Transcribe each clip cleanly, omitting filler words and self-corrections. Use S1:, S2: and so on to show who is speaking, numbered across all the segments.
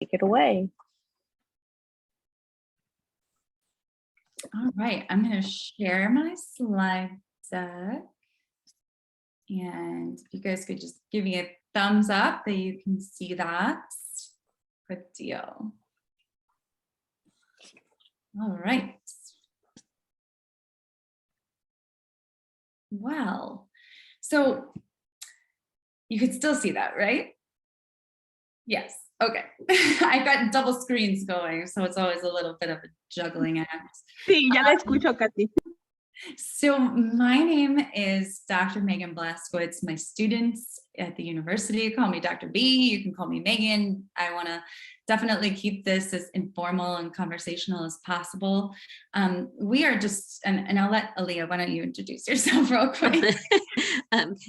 S1: take it away.
S2: All right, I'm going to share my slide deck. And if you guys could just give me a thumbs up that you can see that. Good deal. All right. Well, so you could still see that, right? Yes. Okay. I got double screens going, so it's always a little bit of a juggling act.
S1: Sí, ya la escucho, Katy.
S2: So my name is Dr. Meghan Blaskowitz. My students at the university call me Dr. B. You can call me Megan. I want to definitely keep this as informal and conversational as possible. We are just, and I'll let Alia, why don't you introduce yourself real quick?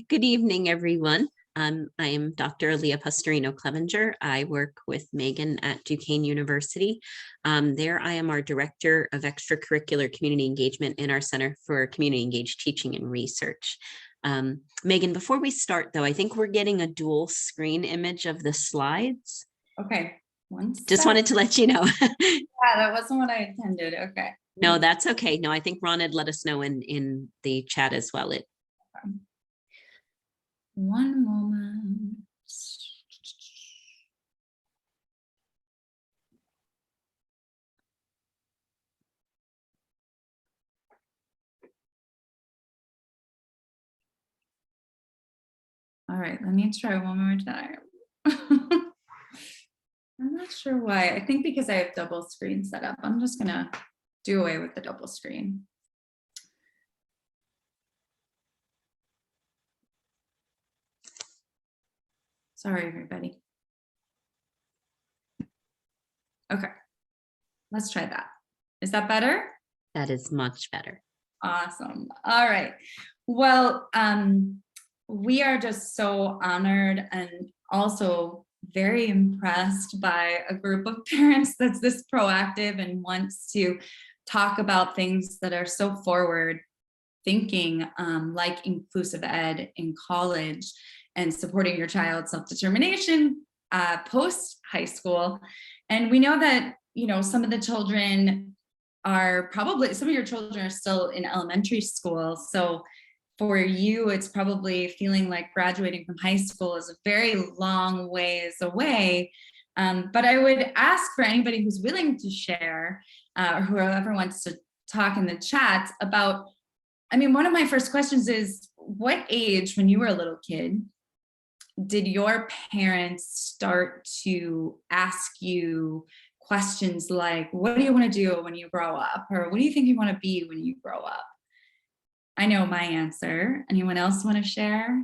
S3: Good evening, everyone. I am Dr. Alia Pustorino-Clevenger. I work with Megan at Duquesne University. There I am our Director of Extracurricular Community Engagement in our Center for Community Engaged Teaching and Research. Megan, before we start though, I think we're getting a dual screen image of the slides.
S2: Okay.
S3: Just wanted to let you know.
S2: Yeah, that wasn't what I intended. Okay.
S3: No, that's okay. No, I think Ron had let us know in the chat as well.
S2: One moment. All right, let me try one more time. I'm not sure why. I think because I have double screen set up. I'm just gonna do away with the double screen. Sorry, everybody. Okay, let's try that. Is that better?
S3: That is much better.
S2: Awesome. All right. Well, we are just so honored and also very impressed by a group of parents that's this proactive and wants to talk about things that are so forward thinking, like inclusive ed in college and supporting your child's self-determination post high school. And we know that, you know, some of the children are probably, some of your children are still in elementary school. So for you, it's probably feeling like graduating from high school is a very long ways away. But I would ask for anybody who's willing to share or whoever wants to talk in the chat about, I mean, one of my first questions is, what age, when you were a little kid, did your parents start to ask you questions like, what do you want to do when you grow up? Or what do you think you want to be when you grow up? I know my answer. Anyone else want to share?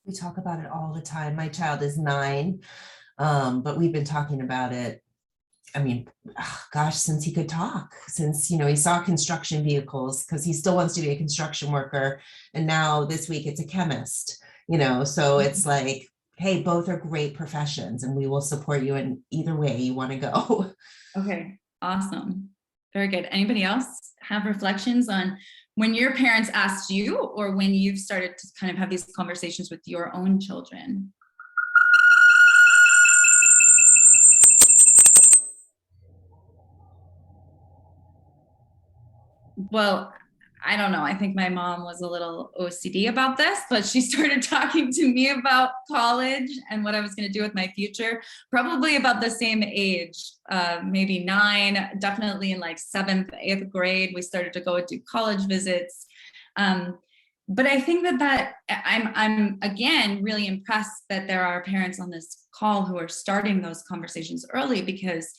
S4: We talk about it all the time. My child is 9, but we've been talking about it, I mean, gosh, since he could talk, since, you know, he saw construction vehicles, because he still wants to be a construction worker. And now this week it's a chemist, you know, so it's like, hey, both are great professions and we will support you in either way you want to go.
S2: Okay, awesome. Very good. Anybody else have reflections on when your parents asked you or when you've started to kind of have these conversations with your own children? Well, I don't know. I think my mom was a little OCD about this, but she started talking to me about college and what I was going to do with my future, probably about the same age, maybe 9, definitely in like 7th, 8th grade. We started to go do college visits. But I think that I'm again really impressed that there are parents on this call who are starting those conversations early, because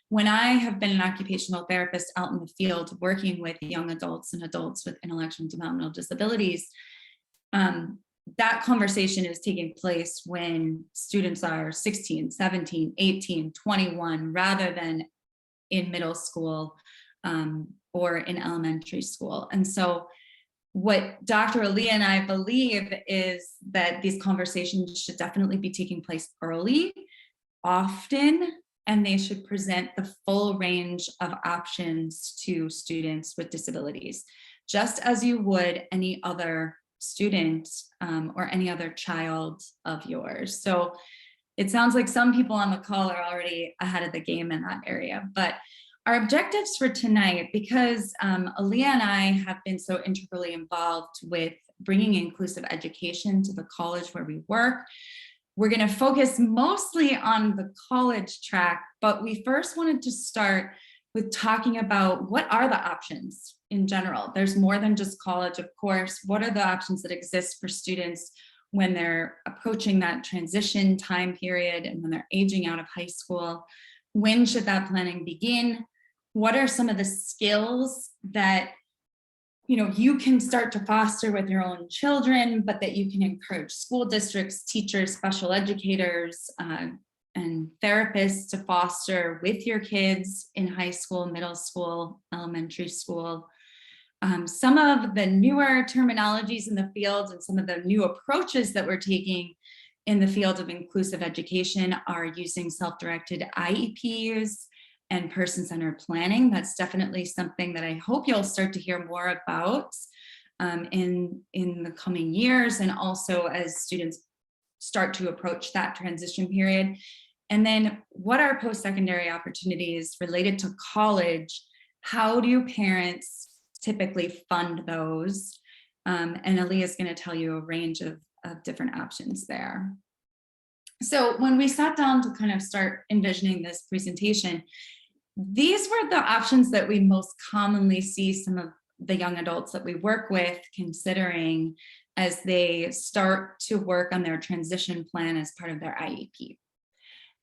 S2: when I have been an occupational therapist out in the field working with young adults and adults with intellectual and developmental disabilities, that conversation is taking place when students are 16, 17, 18, 21, rather than in middle school or in elementary school. And so what Dr. Alia and I believe is that these conversations should definitely be taking place early, often, and they should present the full range of options to students with disabilities, just as you would any other student or any other child of yours. So it sounds like some people on the call are already ahead of the game in that area. But our objectives for tonight, because Alia and I have been so integrally involved with bringing inclusive education to the college where we work, we're going to focus mostly on the college track, but we first wanted to start with talking about what are the options in general. There's more than just college, of course. What are the options that exist for students when they're approaching that transition time period and when they're aging out of high school? When should that planning begin? What are some of the skills that you can start to foster with your own children, but that you can encourage school districts, teachers, special educators, and therapists to foster with your kids in high school, middle school, elementary school? Some of the newer terminologies in the field and some of the new approaches that we're taking in the field of inclusive education are using self-directed IEPs and person-centered planning. That's definitely something that I hope you'll start to hear more about in the coming years, and also as students start to approach that transition period. And then what are post-secondary opportunities related to college? How do parents typically fund those? And Alia is going to tell you a range of different options there. So when we sat down to kind of start envisioning this presentation, these were the options that we most commonly see some of the young adults that we work with considering as they start to work on their transition plan as part of their IEP.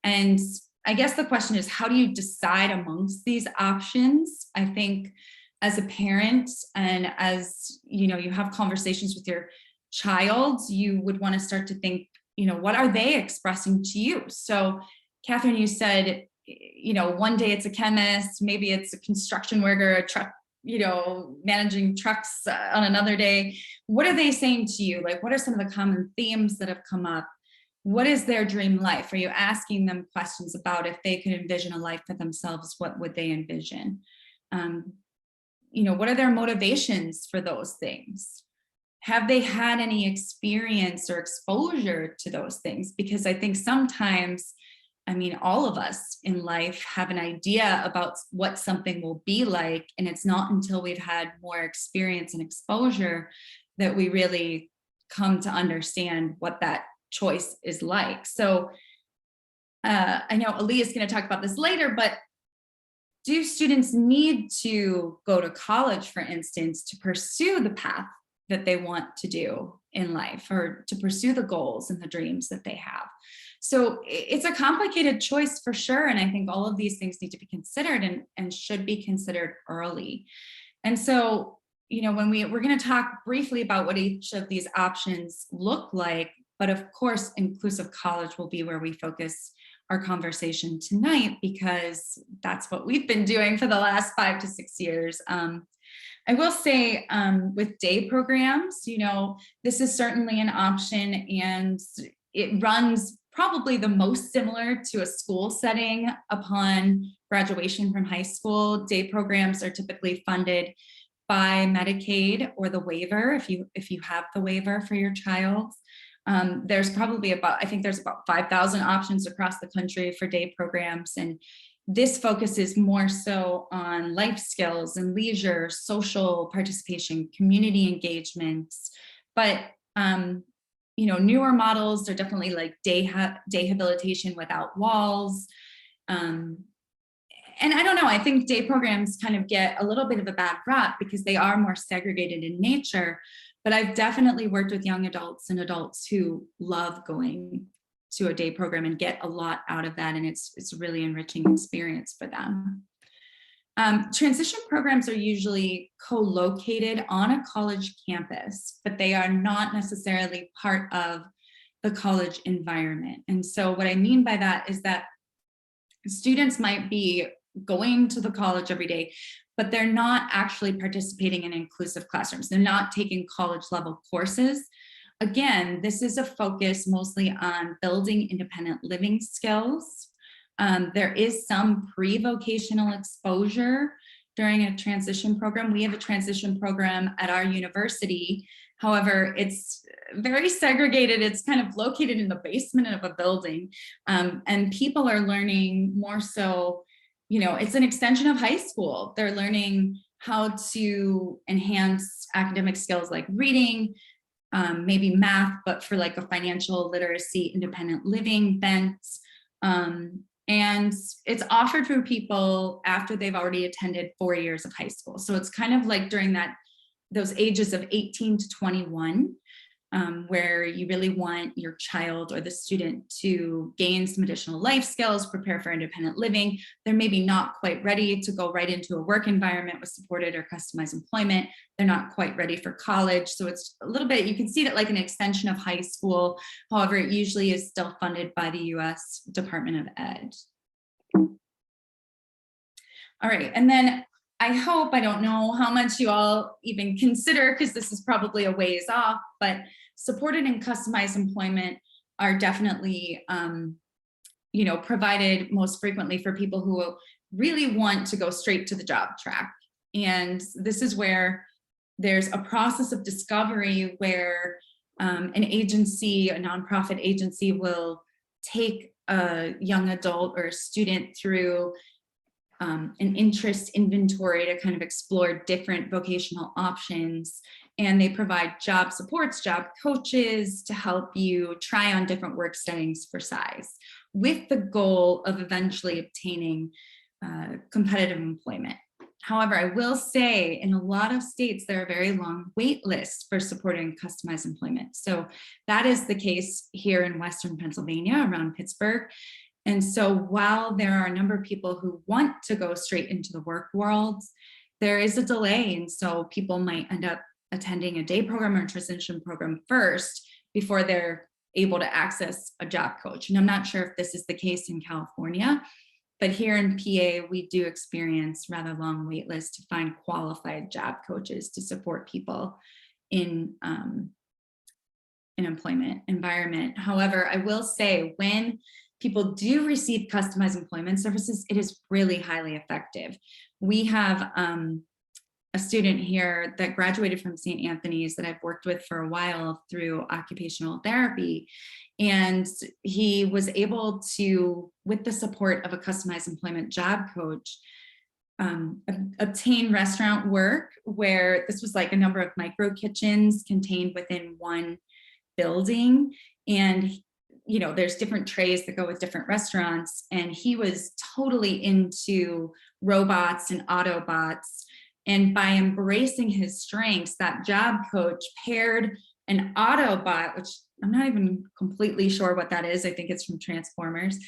S2: And I guess the question is, how do you decide amongst these options? I think as a parent and as you have conversations with your child, you would want to start to think, what are they expressing to you? So Catherine, you said, one day it's a chemist, maybe it's a construction worker, a truck, managing trucks on another day. What are they saying to you? Like, what are some of the common themes that have come up? What is their dream life? Are you asking them questions about if they could envision a life for themselves, what would they envision? What are their motivations for those things? Have they had any experience or exposure to those things? Because I think sometimes, all of us in life have an idea about what something will be like, and it's not until we've had more experience and exposure that we really come to understand what that choice is like. So I know Alia is going to talk about this later, but do students need to go to college, for instance, to pursue the path that they want to do in life, or to pursue the goals and the dreams that they have? So it's a complicated choice for sure. And I think all of these things need to be considered and should be considered early. And so, when we're going to talk briefly about what each of these options look like, but of course, inclusive college will be where we focus our conversation tonight, because that's what we've been doing for the last 5 to 6 years. I will say with day programs, this is certainly an option, and it runs probably the most similar to a school setting upon graduation from high school. Day programs are typically funded by Medicaid or the waiver, if you have the waiver for your child. There's probably about 5,000 options across the country for day programs. And this focuses more so on life skills and leisure, social participation, community engagements. But, newer models are definitely like day habilitation without walls. And I don't know, I think day programs kind of get a little bit of a bad rap because they are more segregated in nature. But I've definitely worked with young adults and adults who love going to a day program and get a lot out of that. And it's a really enriching experience for them. Transition programs are usually co-located on a college campus, but they are not necessarily part of the college environment. And so what I mean by that is that students might be going to the college every day, but they're not actually participating in inclusive classrooms. They're not taking college level courses. Again, this is a focus mostly on building independent living skills. There is some pre-vocational exposure during a transition program. We have a transition program at our university. However, it's very segregated. It's kind of located in the basement of a building. And people are learning more so, it's an extension of high school. They're learning how to enhance academic skills like reading, maybe math, but for like a financial literacy, independent living bent. And it's offered for people after they've already attended 4 years of high school. So it's kind of like during those ages of 18 to 21, where you really want your child or the student to gain some additional life skills, prepare for independent living. They're maybe not quite ready to go right into a work environment with supported or customized employment. They're not quite ready for college. So it's a little bit, you can see it like an extension of high school. However, it usually is still funded by the US Department of Ed. All right, and then I hope, I don't know how much you all even consider, because this is probably a ways off, but supported and customized employment are definitely, provided most frequently for people who really want to go straight to the job track. And this is where there's a process of discovery where an agency, a nonprofit agency, will take a young adult or a student through an interest inventory to kind of explore different vocational options. And they provide job supports, job coaches to help you try on different work settings for size, with the goal of eventually obtaining competitive employment. However, I will say in a lot of states, there are very long wait lists for supporting customized employment. So that is the case here in Western Pennsylvania around Pittsburgh. And so while there are a number of people who want to go straight into the work world, there is a delay. And so people might end up attending a day program or a transition program first before they're able to access a job coach. And I'm not sure if this is the case in California, but here in PA, we do experience rather long wait lists to find qualified job coaches to support people in an employment environment. However, I will say when people do receive customized employment services, it is really highly effective. We have a student here that graduated from St. Anthony's that I've worked with for a while through occupational therapy. And he was able to, with the support of a customized employment job coach, obtain restaurant work, where this was like a number of micro kitchens contained within one building. And there's different trays that go with different restaurants. And he was totally into robots and Autobots. And by embracing his strengths, that job coach paired an Autobot, which I'm not even completely sure what that is. I think it's from Transformers.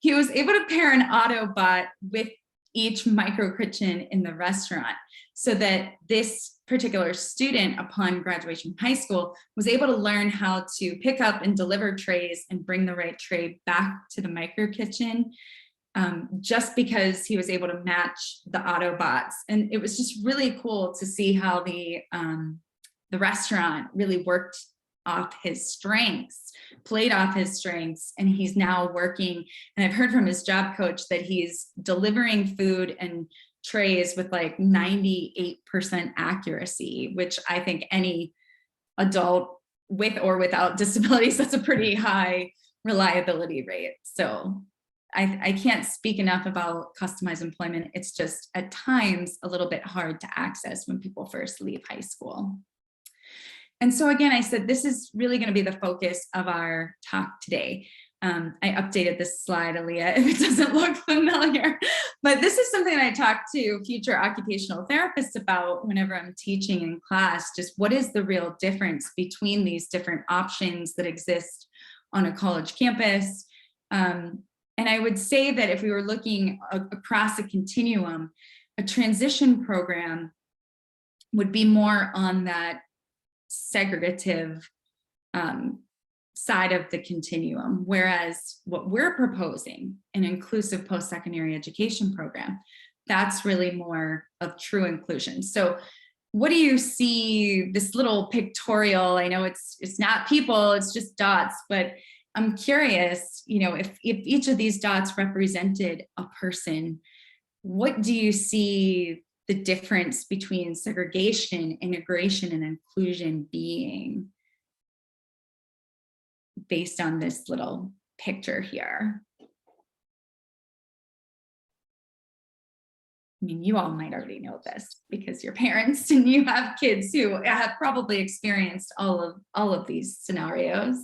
S2: He was able to pair an Autobot with each micro kitchen in the restaurant, so that this particular student, upon graduation from high school, was able to learn how to pick up and deliver trays and bring the right tray back to the micro kitchen, just because he was able to match the Autobots. And it was just really cool to see how the restaurant really worked off his strengths, played off his strengths, and he's now working. And I've heard from his job coach that he's delivering food and trays with like 98% accuracy, which I think any adult with or without disabilities, that's a pretty high reliability rate. So I can't speak enough about customized employment. It's just at times a little bit hard to access when people first leave high school. And so again, I said, this is really going to be the focus of our talk today. I updated this slide, Alia, if it doesn't look familiar, but this is something that I talk to future occupational therapists about whenever I'm teaching in class, just what is the real difference between these different options that exist on a college campus. And I would say that if we were looking across a continuum, a transition program would be more on that segregative side of the continuum, whereas what we're proposing, an inclusive post-secondary education program, that's really more of true inclusion. So what do you see, this little pictorial? I know it's not people, it's just dots, but I'm curious, if each of these dots represented a person, what do you see the difference between segregation, integration, and inclusion being based on this little picture here. I mean, you all might already know this because you're parents and you have kids who have probably experienced all of these scenarios.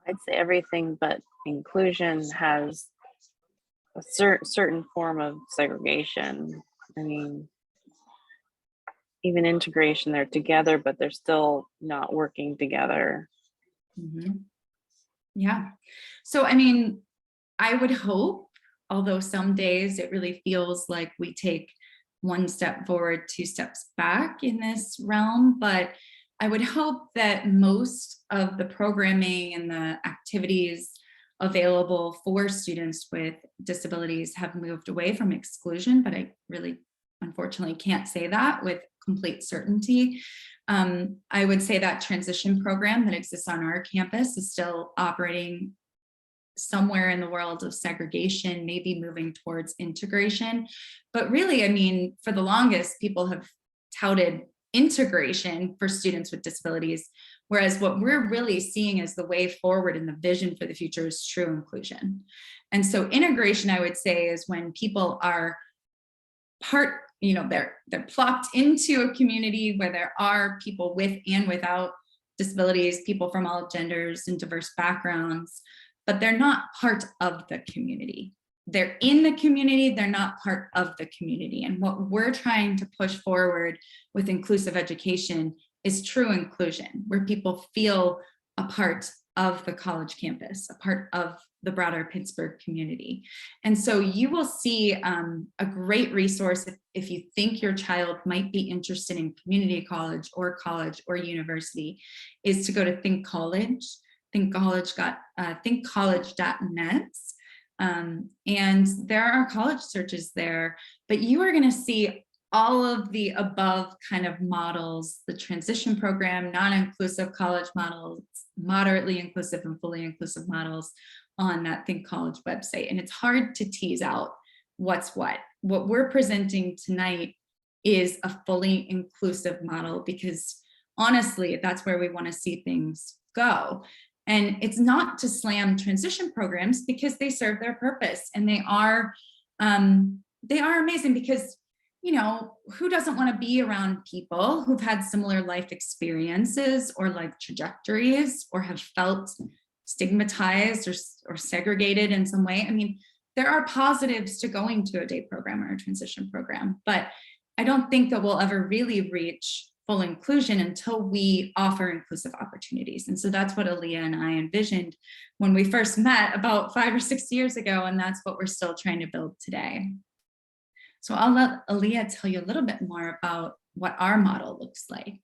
S5: I'd say everything but inclusion has a certain form of segregation. I mean, even integration, they're together, but they're still not working together.
S2: Mm-hmm. Yeah. So, I mean, I would hope, although some days it really feels like we take one step forward, two steps back in this realm, but I would hope that most of the programming and the activities available for students with disabilities have moved away from exclusion, but I really, unfortunately, can't say that with complete certainty. I would say that transition program that exists on our campus is still operating somewhere in the world of segregation, maybe moving towards integration. But really, I mean, for the longest, people have touted integration for students with disabilities, whereas what we're really seeing as the way forward and the vision for the future is true inclusion. And so integration, I would say, is when people are part, you know, they're plopped into a community where there are people with and without disabilities, people from all genders and diverse backgrounds, but they're not part of the community. They're in the community, they're not part of the community. And what we're trying to push forward with inclusive education is true inclusion, where people feel a part of the college campus, a part of the broader Pittsburgh community. And so you will see a great resource if you think your child might be interested in community college or university, is to go to Think College, thinkcollege.net. And there are college searches there, but you are going to see all of the above kind of models, the transition program, non-inclusive college models, moderately inclusive and fully inclusive models on that Think College website. And it's hard to tease out what's what. What we're presenting tonight is a fully inclusive model because honestly, that's where we want to see things go. And it's not to slam transition programs because they serve their purpose and they are amazing because, you know, who doesn't want to be around people who've had similar life experiences or life trajectories or have felt stigmatized or segregated in some way? I mean, there are positives to going to a day program or a transition program, but I don't think that we'll ever really reach full inclusion until we offer inclusive opportunities. And so that's what Alia and I envisioned when we first met about 5 or 6 years ago, and that's what we're still trying to build today. So I'll let Alia tell you a little bit more about what our model looks like.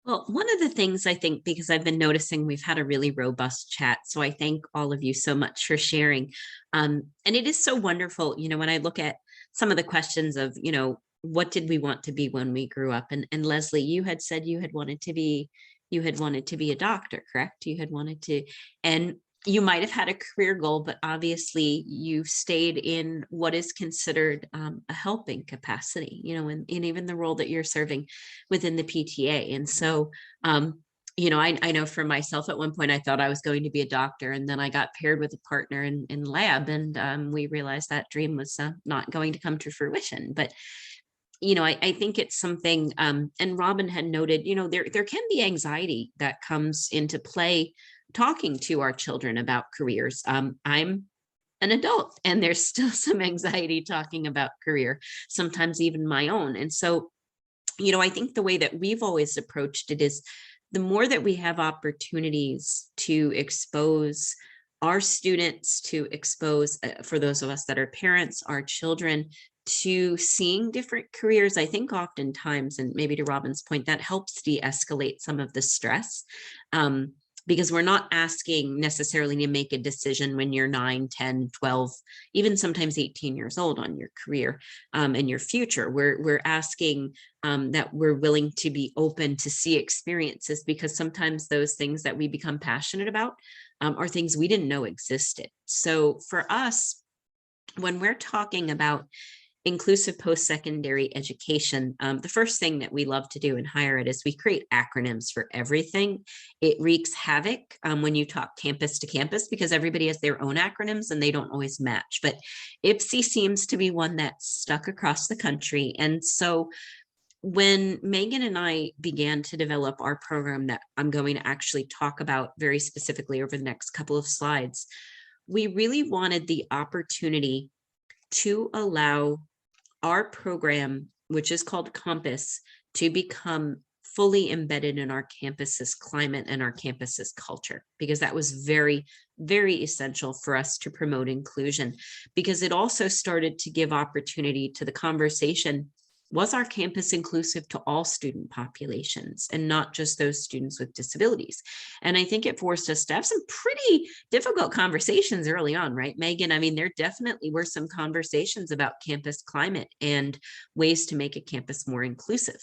S3: Well, one of the things I think, because I've been noticing we've had a really robust chat, so I thank all of you so much for sharing. And it is so wonderful, you know, when I look at some of the questions of, you know, what did we want to be when we grew up? And Leslie, you had said you had wanted to be a doctor, correct? You had wanted to, and you might have had a career goal, but obviously you stayed in what is considered a helping capacity, you know, in even the role that you're serving within the PTA. And so, you know, I know for myself, at one point, I thought I was going to be a doctor, and then I got paired with a partner in lab, and we realized that dream was not going to come to fruition. But you know, I think it's something, and Robin had noted, you know, there can be anxiety that comes into play talking to our children about careers. I'm an adult and there's still some anxiety talking about career, sometimes even my own. And so, you know, I think the way that we've always approached it is the more that we have opportunities to expose our students, to expose, for those of us that are parents, our children, to seeing different careers, I think oftentimes, and maybe to Robin's point, that helps de-escalate some of the stress. Because we're not asking necessarily to make a decision when you're 9, 10, 12, even sometimes 18 years old on your career and your future. We're asking that we're willing to be open to see experiences, because sometimes those things that we become passionate about are things we didn't know existed. So for us, when we're talking about inclusive post-secondary education, the first thing that we love to do in higher ed is we create acronyms for everything. It wreaks havoc when you talk campus to campus because everybody has their own acronyms and they don't always match. But IPSI seems to be one that's stuck across the country. And so when Megan and I began to develop our program that I'm going to actually talk about very specifically over the next couple of slides, we really wanted the opportunity to allow our program, which is called Compass, to become fully embedded in our campus's climate and our campus's culture, because that was very, very essential for us to promote inclusion, because it also started to give opportunity to the conversation. Was our campus inclusive to all student populations and not just those students with disabilities? And I think it forced us to have some pretty difficult conversations early on, right, Megan? I mean, there definitely were some conversations about campus climate and ways to make a campus more inclusive.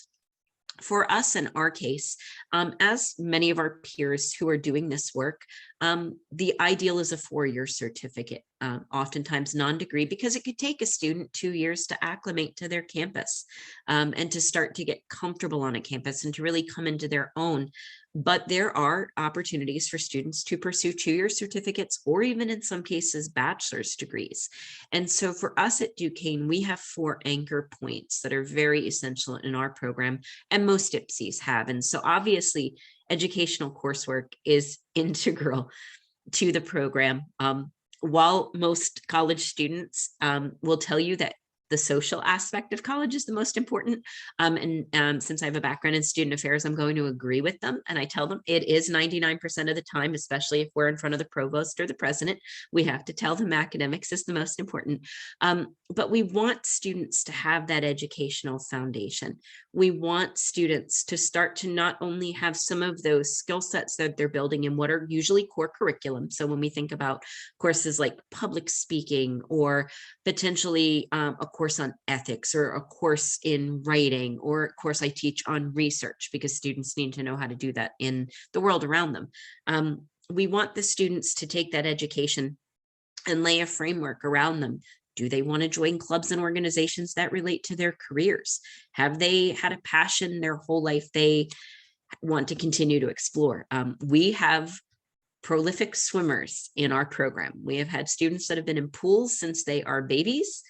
S3: For us, in our case, as many of our peers who are doing this work, the ideal is a 4-year certificate, oftentimes non-degree, because it could take a student 2 years to acclimate to their campus and to start to get comfortable on a campus and to really come into their own. But there are opportunities for students to pursue 2-year certificates or even in some cases bachelor's degrees. And so for us at Duquesne, we have 4 anchor points that are very essential in our program, and most IPSIs have. And so obviously educational coursework is integral to the program. While most college students will tell you that the social aspect of college is the most important. Since I have a background in student affairs, I'm going to agree with them. And I tell them it is 99% of the time, especially if we're in front of the provost or the president, we have to tell them academics is the most important. But we want students to have that educational foundation. We want students to start to not only have some of those skill sets that they're building in what are usually core curriculum. So when we think about courses like public speaking or potentially a course on ethics or a course in writing or a course I teach on research, because students need to know how to do that in the world around them. We want the students to take that education and lay a framework around them. Do they want to join clubs and organizations that relate to their careers? Have they had a passion their whole life they want to continue to explore? We have prolific swimmers in our program. We have had students that have been in pools since they are babies.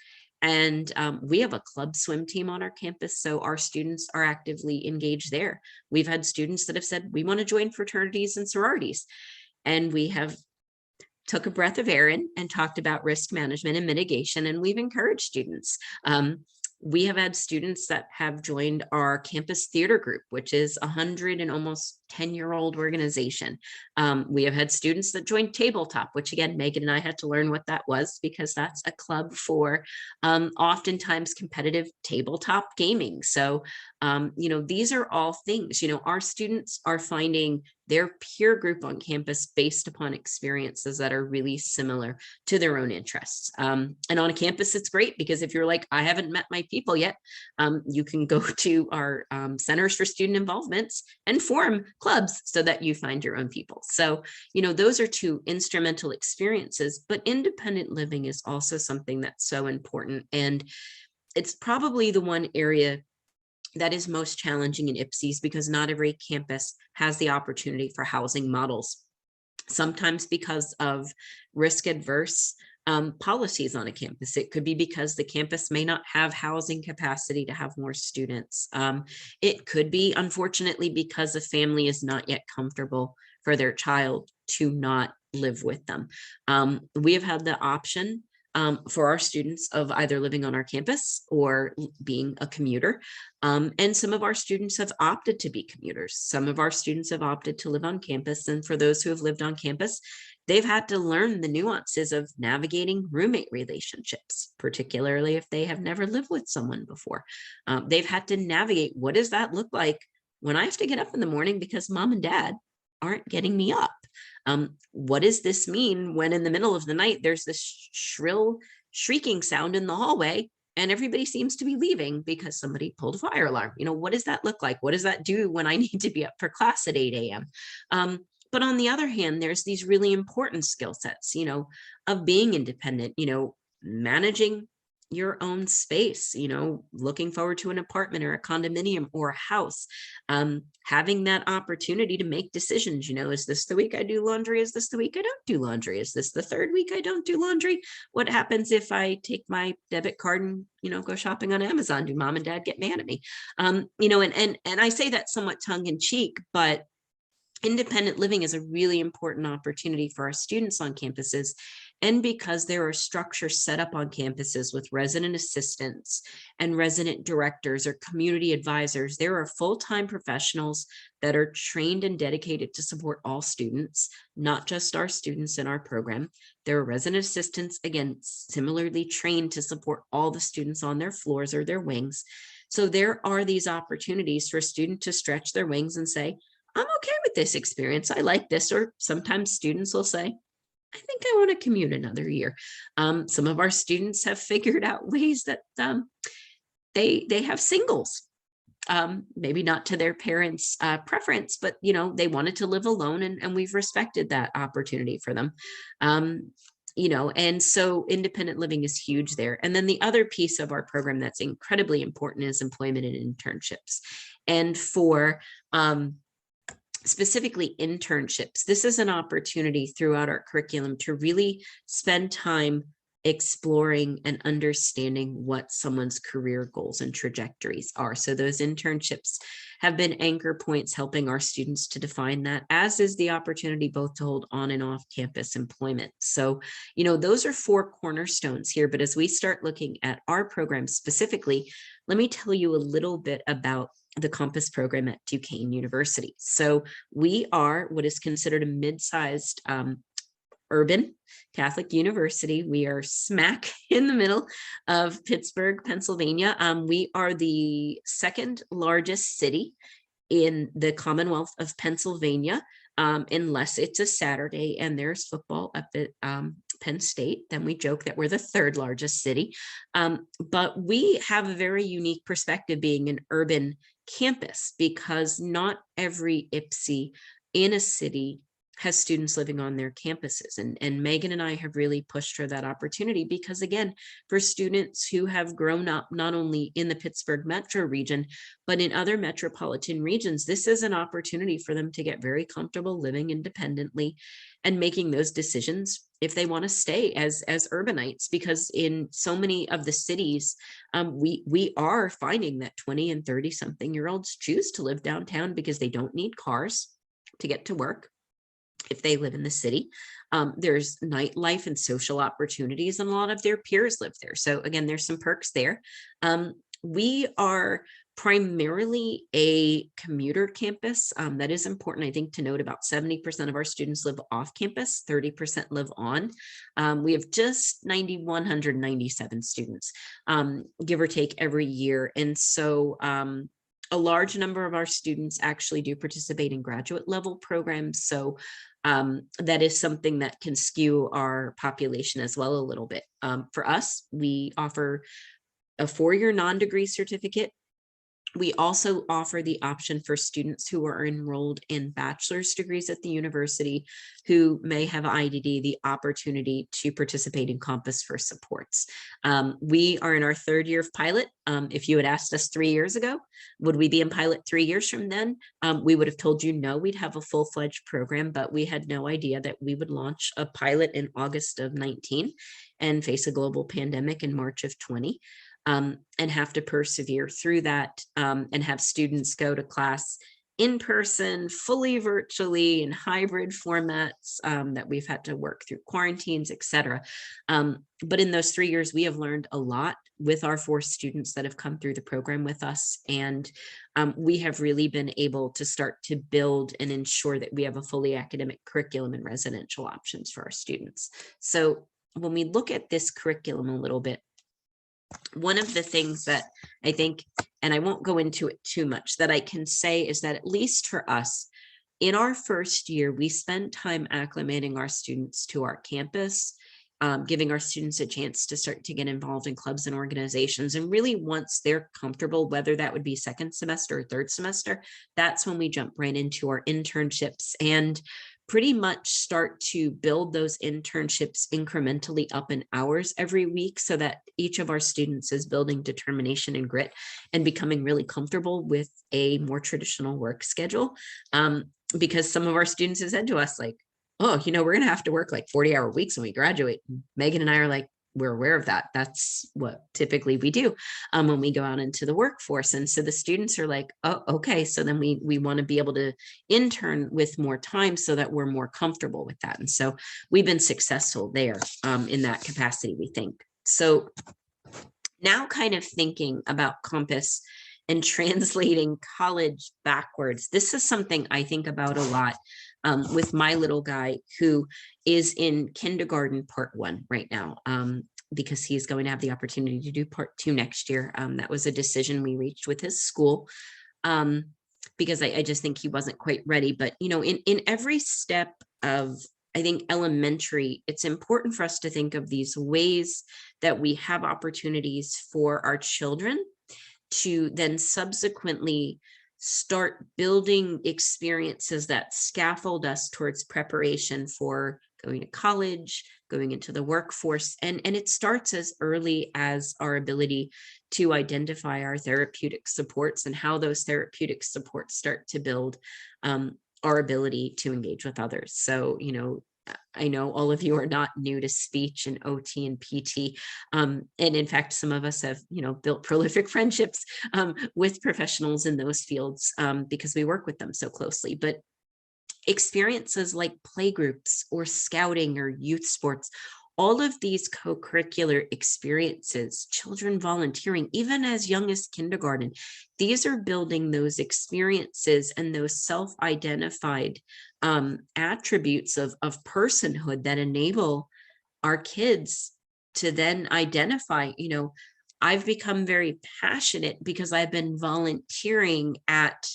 S3: And we have a club swim team on our campus, so our students are actively engaged there. We've had students that have said, we want to join fraternities and sororities. And we have took a breath of air in and talked about risk management and mitigation, and we've encouraged students. We have had students that have joined our campus theater group, which is 100 and almost 10-year-old organization. We have had students that joined Tabletop, which again, Megan and I had to learn what that was, because that's a club for oftentimes competitive tabletop gaming. So, these are all things, our students are finding their peer group on campus based upon experiences that are really similar to their own interests. And on a campus, it's great because if you're like, I haven't met my people yet, you can go to our centers for student involvements and form clubs so that you find your own people. So, those are 2 instrumental experiences, but independent living is also something that's so important. And it's probably the one area that is most challenging in IPSIs, because not every campus has the opportunity for housing models, sometimes because of risk adverse policies on a campus. It could be because the campus may not have housing capacity to have more students. It could be, unfortunately, because a family is not yet comfortable for their child to not live with them. We have had the option for our students of either living on our campus or being a commuter. And some of our students have opted to be commuters. Some of our students have opted to live on campus. And for those who have lived on campus, they've had to learn the nuances of navigating roommate relationships, particularly if they have never lived with someone before. They've had to navigate, what does that look like when I have to get up in the morning because mom and dad aren't getting me up? What does this mean when in the middle of the night, there's this shrill shrieking sound in the hallway and everybody seems to be leaving because somebody pulled a fire alarm? What does that look like? What does that do when I need to be up for class at 8 a.m.? But on the other hand, there's these really important skill sets, of being independent, managing your own space, looking forward to an apartment or a condominium or a house, having that opportunity to make decisions. Is this the week I do laundry? Is this the week I don't do laundry? Is this the third week I don't do laundry? What happens if I take my debit card and, go shopping on Amazon? Do mom and dad get mad at me? And I say that somewhat tongue in cheek, but independent living is a really important opportunity for our students on campuses. And because there are structures set up on campuses with resident assistants and resident directors or community advisors, there are full-time professionals that are trained and dedicated to support all students, not just our students in our program. There are resident assistants, again, similarly trained to support all the students on their floors or their wings. So there are these opportunities for a student to stretch their wings and say, I'm okay with this experience. I like this. Or sometimes students will say, I think I want to commute another year. Some of our students have figured out ways that they have singles, maybe not to their parents' preference, but they wanted to live alone, and we've respected that opportunity for them. And so independent living is huge there. And then the other piece of our program that's incredibly important is employment and internships. And for specifically internships, this is an opportunity throughout our curriculum to really spend time exploring and understanding what someone's career goals and trajectories are. So those internships have been anchor points helping our students to define that, as is the opportunity both to hold on and off campus employment. So, those are 4 cornerstones here. But as we start looking at our program specifically, let me tell you a little bit about the Compass program at Duquesne University. So we are what is considered a mid-sized urban Catholic university. We are smack in the middle of Pittsburgh, Pennsylvania. We are the 2nd largest city in the Commonwealth of Pennsylvania, unless it's a Saturday and there's football up at Penn State. Then we joke that we're the 3rd largest city. But we have a very unique perspective being an urban campus, because not every IPSI in a city has students living on their campuses. And Meghan and I have really pushed for that opportunity, because again, for students who have grown up not only in the Pittsburgh metro region, but in other metropolitan regions, this is an opportunity for them to get very comfortable living independently and making those decisions if they want to stay as urbanites, because in so many of the cities, we are finding that 20 and 30 something year olds choose to live downtown because they don't need cars to get to work. If they live in the city, there's nightlife and social opportunities, and a lot of their peers live there. So again, there's some perks there. We are primarily a commuter campus. That is important, I think, to note. About 70% of our students live off campus, 30% live on. We have just 9,197 students, give or take, every year. And so a large number of our students actually do participate in graduate level programs. So that is something that can skew our population as well a little bit. For us, we offer a 4-year non-degree certificate. We also offer the option for students who are enrolled in bachelor's degrees at the university who may have IDD the opportunity to participate in Compass for supports. We are in our 3rd year of pilot. If you had asked us 3 years ago, would we be in pilot 3 years from then? We would have told you no, we'd have a full-fledged program, but we had no idea that we would launch a pilot in August of 19 and face a global pandemic in March of 20. And have to persevere through that, and have students go to class in person, fully virtually, in hybrid formats, that we've had to work through quarantines, etc. But in those 3 years, we have learned a lot with our 4 students that have come through the program with us. And we have really been able to start to build and ensure that we have a fully academic curriculum and residential options for our students. So when we look at this curriculum a little bit, one of the things that I think, and I won't go into it too much, that I can say is that, at least for us, in our first year, we spent time acclimating our students to our campus, giving our students a chance to start to get involved in clubs and organizations. And really, once they're comfortable, whether that would be 2nd semester or 3rd semester, that's when we jump right into our internships and pretty much start to build those internships incrementally up in hours every week so that each of our students is building determination and grit and becoming really comfortable with a more traditional work schedule. Because some of our students have said to us like, oh, you know, we're going to have to work like 40-hour weeks when we graduate. And Megan and I are like, we're aware of that. That's what typically we do when we go out into the workforce. And so the students are like, oh, okay. So then we want to be able to intern with more time so that we're more comfortable with that. And so we've been successful there in that capacity, we think. So now kind of thinking about Compass and translating college backwards. This is something I think about a lot with my little guy who is in kindergarten part 1 right now, because he's going to have the opportunity to do part 2 next year. That was a decision we reached with his school because I just think he wasn't quite ready. But, you know, in every step of, I think, elementary, it's important for us to think of these ways that we have opportunities for our children to then subsequently start building experiences that scaffold us towards preparation for going to college, going into the workforce. And it starts as early as our ability to identify our therapeutic supports and how those therapeutic supports start to build our ability to engage with others. So, you know, I know all of you are not new to speech and OT and PT. And in fact, some of us have, you know, built prolific friendships with professionals in those fields because we work with them so closely. But experiences like playgroups or scouting or youth sports, all of these co-curricular experiences, children volunteering, even as young as kindergarten, these are building those experiences and those self-identified attributes of personhood that enable our kids to then identify, you know, I've become very passionate because I've been volunteering at,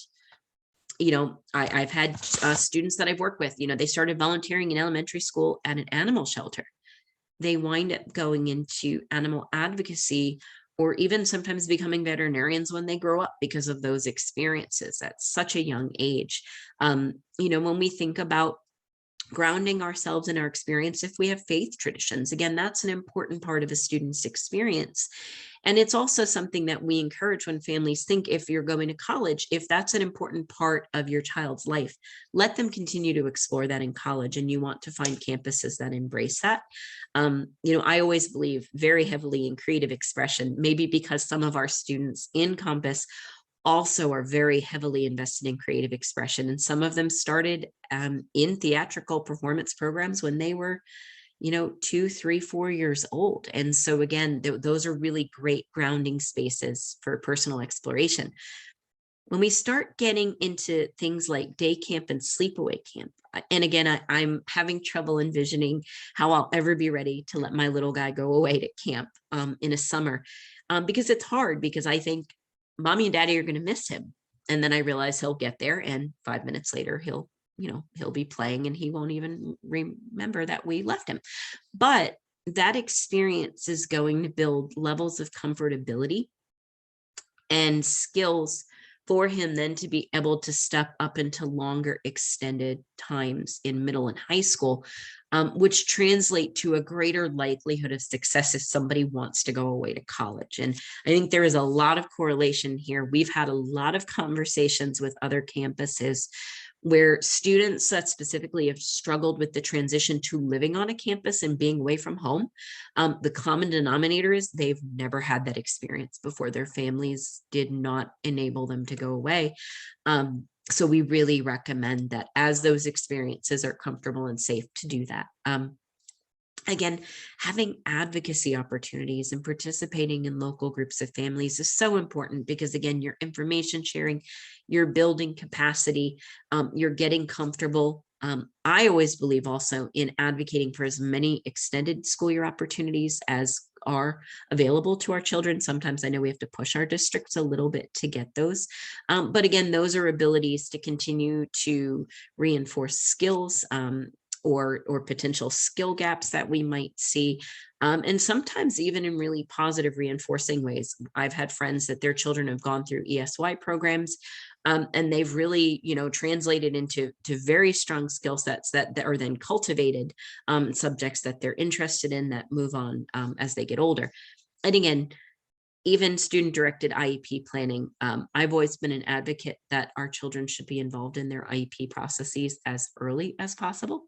S3: you know, I've had students that I've worked with, you know, they started volunteering in elementary school at an animal shelter. They wind up going into animal advocacy or even sometimes becoming veterinarians when they grow up because of those experiences at such a young age. You know, when we think about grounding ourselves in our experience, if we have faith traditions, again, that's an important part of a student's experience. And it's also something that we encourage when families think, if you're going to college, if that's an important part of your child's life, let them continue to explore that in college. And you want to find campuses that embrace that. You know, I always believe very heavily in creative expression, maybe because some of our students in Compass also are very heavily invested in creative expression. And some of them started in theatrical performance programs when they were, you know, 2, 3, 4 years old. And so again, those are really great grounding spaces for personal exploration. When we start getting into things like day camp and sleepaway camp, and again, I'm having trouble envisioning how I'll ever be ready to let my little guy go away to camp in a summer, because it's hard, because I think mommy and daddy are going to miss him. And then I realize he'll get there and 5 minutes later, he'll be playing and he won't even remember that we left him. But that experience is going to build levels of comfortability and skills for him then to be able to step up into longer extended times in middle and high school, which translate to a greater likelihood of success if somebody wants to go away to college. And I think there is a lot of correlation here. We've had a lot of conversations with other campuses where students that specifically have struggled with the transition to living on a campus and being away from home, the common denominator is they've never had that experience before. Their families did not enable them to go away. So we really recommend that as those experiences are comfortable and safe to do that. Again, having advocacy opportunities and participating in local groups of families is so important, because again, you're information sharing, you're building capacity, you're getting comfortable. I always believe also in advocating for as many extended school year opportunities as are available to our children. Sometimes I know we have to push our districts a little bit to get those. But again, those are abilities to continue to reinforce skills, or potential skill gaps that we might see. And sometimes even in really positive reinforcing ways. I've had friends that their children have gone through ESY programs And they've really, translated into very strong skill sets that are then cultivated, subjects that they're interested in that move on as they get older. And again, even student-directed IEP planning, I've always been an advocate that our children should be involved in their IEP processes as early as possible,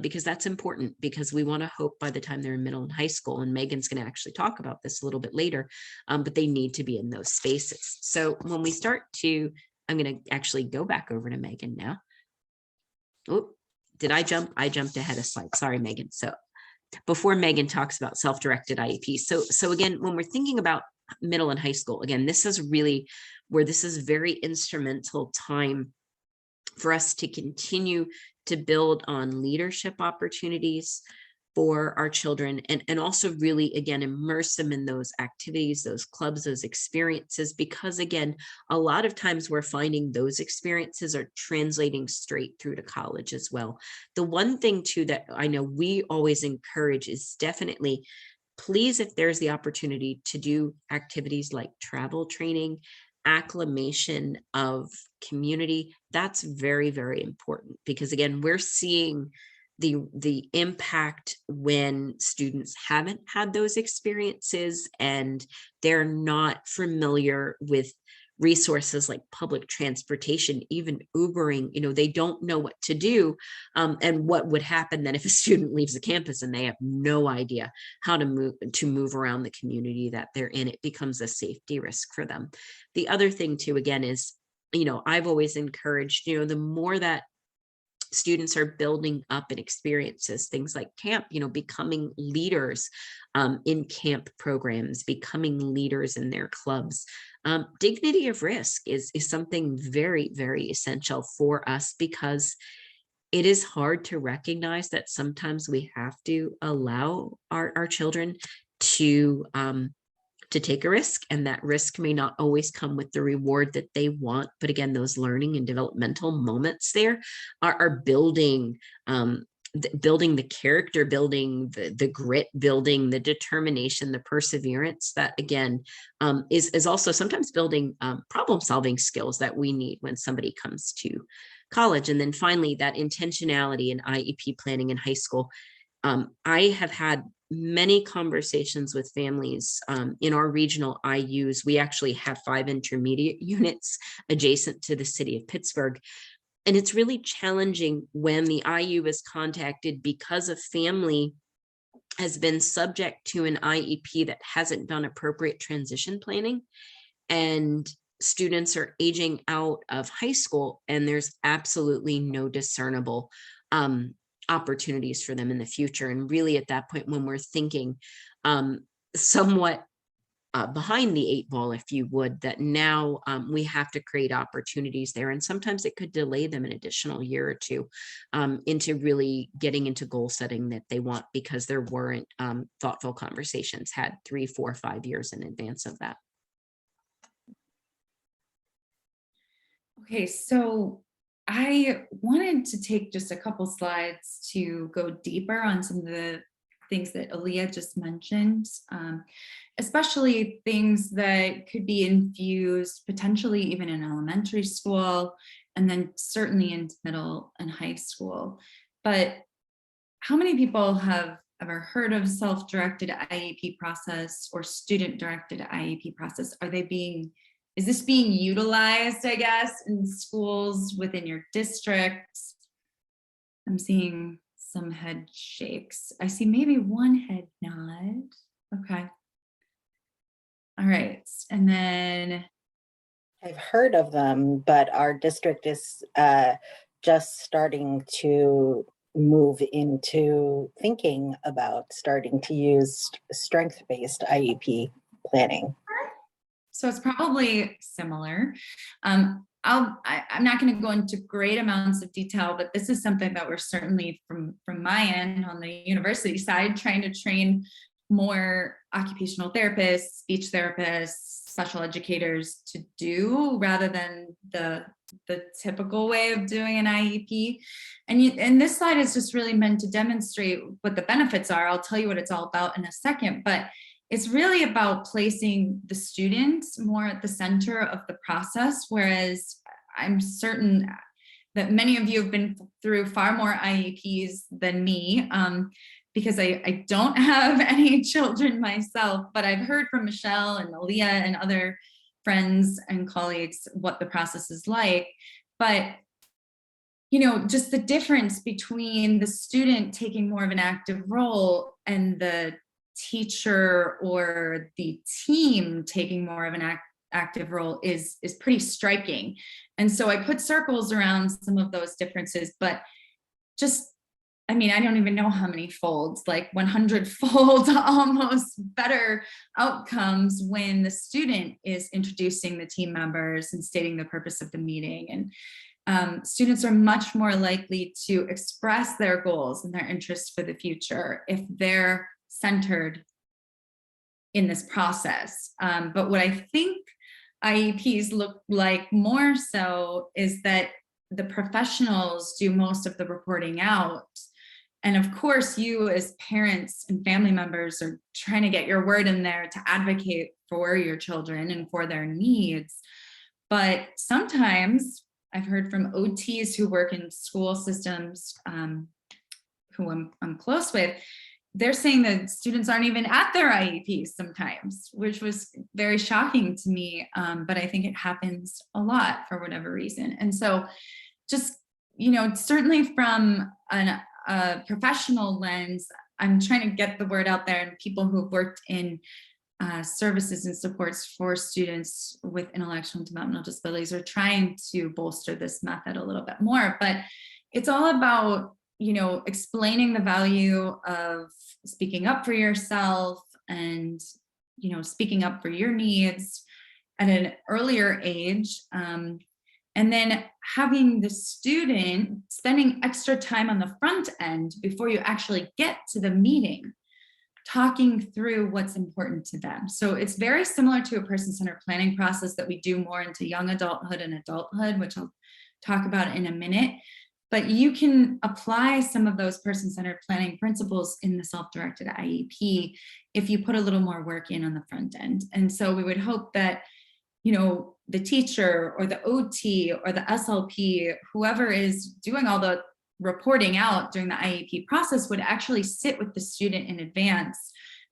S3: because that's important, because we want to hope by the time they're in middle and high school, and Megan's going to actually talk about this a little bit later, but they need to be in those spaces. So when we start to, I'm going to actually go back over to Megan now. Oh, did I jump? I jumped ahead a slide. Sorry, Megan. So before Megan talks about self-directed IEP. So again, when we're thinking about middle and high school, again, this is really where this is very instrumental time for us to continue to build on leadership opportunities for our children, and also really, again, immerse them in those activities, those clubs, those experiences, because again, a lot of times we're finding those experiences are translating straight through to college as well. The one thing too that I know we always encourage is definitely, please, if there's the opportunity to do activities like travel training, acclimation of community, that's very, very important, because again, we're seeing the impact when students haven't had those experiences and they're not familiar with resources like public transportation, even Ubering, they don't know what to do. And what would happen then if a student leaves the campus and they have no idea how to move around the community that they're in, it becomes a safety risk for them. The other thing too, again, is, I've always encouraged, the more that students are building up in experiences, things like camp, becoming leaders in camp programs, becoming leaders in their clubs. Dignity of risk is something very, very essential for us, because it is hard to recognize that sometimes we have to allow our children to take a risk, and that risk may not always come with the reward that they want. But again, those learning and developmental moments there are building, building the character, building the grit, building the determination, the perseverance that again is also sometimes building problem solving skills that we need when somebody comes to college. And then finally, that intentionality in IEP planning in high school. I have had many conversations with families in our regional IUs. We actually have 5 intermediate units adjacent to the city of Pittsburgh. And it's really challenging when the IU is contacted because a family has been subject to an IEP that hasn't done appropriate transition planning, and students are aging out of high school, and there's absolutely no discernible opportunities for them in the future. And really at that point, when we're thinking somewhat behind the 8 ball, if you would, that now we have to create opportunities there. And sometimes it could delay them an additional year or two into really getting into goal setting that they want, because there weren't thoughtful conversations had 3, 4, 5 years in advance of that.
S2: Okay, so I wanted to take just a couple slides to go deeper on some of the things that Alia just mentioned, especially things that could be infused potentially even in elementary school, and then certainly into middle and high school. But how many people have ever heard of self-directed IEP process or student-directed IEP process? Is this being utilized, I guess, in schools within your districts? I'm seeing some head shakes. I see maybe one head nod. Okay. All right. And then
S6: I've heard of them, but our district is just starting to move into thinking about starting to use strength-based IEP planning.
S2: so it's probably similar. I'm not going to go into great amounts of detail, but this is something that we're certainly from my end on the university side trying to train more occupational therapists, speech therapists, special educators to do, rather than the typical way of doing an IEP. And this slide is just really meant to demonstrate what the benefits are. I'll tell you what it's all about in a second, but it's really about placing the students more at the center of the process, whereas I'm certain that many of you have been through far more IEPs than me, because I don't have any children myself, but I've heard from Michelle and Alia and other friends and colleagues what the process is like. But just the difference between the student taking more of an active role and the teacher or the team taking more of an active role is pretty striking. And so I put circles around some of those differences, but I don't even know how many folds, like 100-fold almost better outcomes when the student is introducing the team members and stating the purpose of the meeting. And students are much more likely to express their goals and their interests for the future if they're centered in this process. But what I think IEPs look like more so is that the professionals do most of the reporting out. And of course, you as parents and family members are trying to get your word in there to advocate for your children and for their needs. But sometimes I've heard from OTs who work in school systems, who I'm close with, they're saying that students aren't even at their IEPs sometimes, which was very shocking to me. But I think it happens a lot for whatever reason. And so just, certainly from a professional lens, I'm trying to get the word out there, and people who've worked in services and supports for students with intellectual and developmental disabilities are trying to bolster this method a little bit more. But it's all about explaining the value of speaking up for yourself and, speaking up for your needs at an earlier age. And then having the student spending extra time on the front end before you actually get to the meeting, talking through what's important to them. So it's very similar to a person-centered planning process that we do more into young adulthood and adulthood, which I'll talk about in a minute. But you can apply some of those person-centered planning principles in the self-directed IEP if you put a little more work in on the front end. And so we would hope that, the teacher or the OT or the SLP, whoever is doing all the reporting out during the IEP process, would actually sit with the student in advance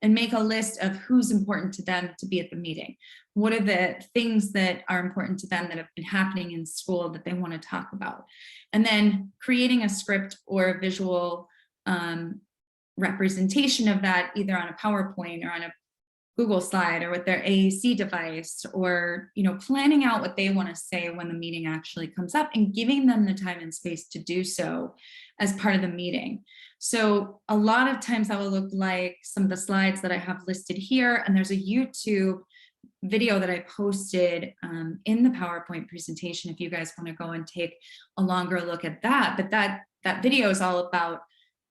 S2: and make a list of who's important to them to be at the meeting. What are the things that are important to them that have been happening in school that they want to talk about? And then creating a script or a visual representation of that, either on a PowerPoint or on a Google slide or with their AAC device, or planning out what they want to say when the meeting actually comes up and giving them the time and space to do so as part of the meeting. So a lot of times that will look like some of the slides that I have listed here, and there's a YouTube video that I posted in the PowerPoint presentation if you guys want to go and take a longer look at that. But that video is all about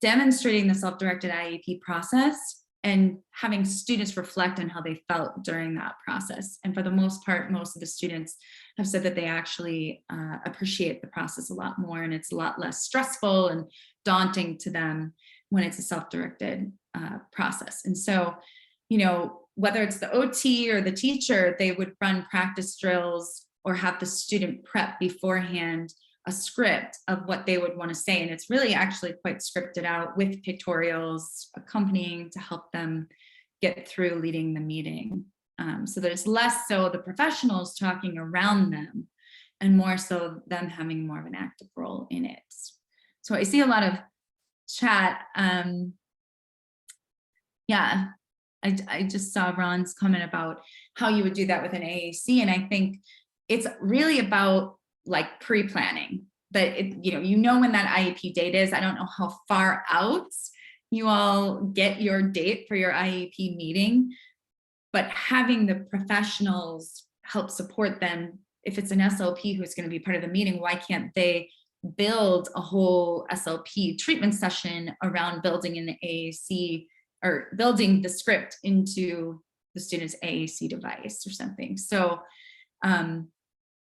S2: demonstrating the self-directed IEP process and having students reflect on how they felt during that process. And for the most part, most of the students have said that they actually appreciate the process a lot more, and it's a lot less stressful and daunting to them when it's a self-directed process. And so, whether it's the OT or the teacher, they would run practice drills or have the student prep beforehand a script of what they would want to say. And it's really actually quite scripted out with pictorials accompanying to help them get through leading the meeting. So there's less so the professionals talking around them and more so them having more of an active role in it. So I see a lot of chat. Yeah, I just saw Ron's comment about how you would do that with an AAC. And I think it's really about like pre-planning, that when that IEP date is. I don't know how far out you all get your date for your IEP meeting, but having the professionals help support them. If it's an SLP who's going to be part of the meeting, why can't they build a whole SLP treatment session around building an AAC or building the script into the student's AAC device or something? So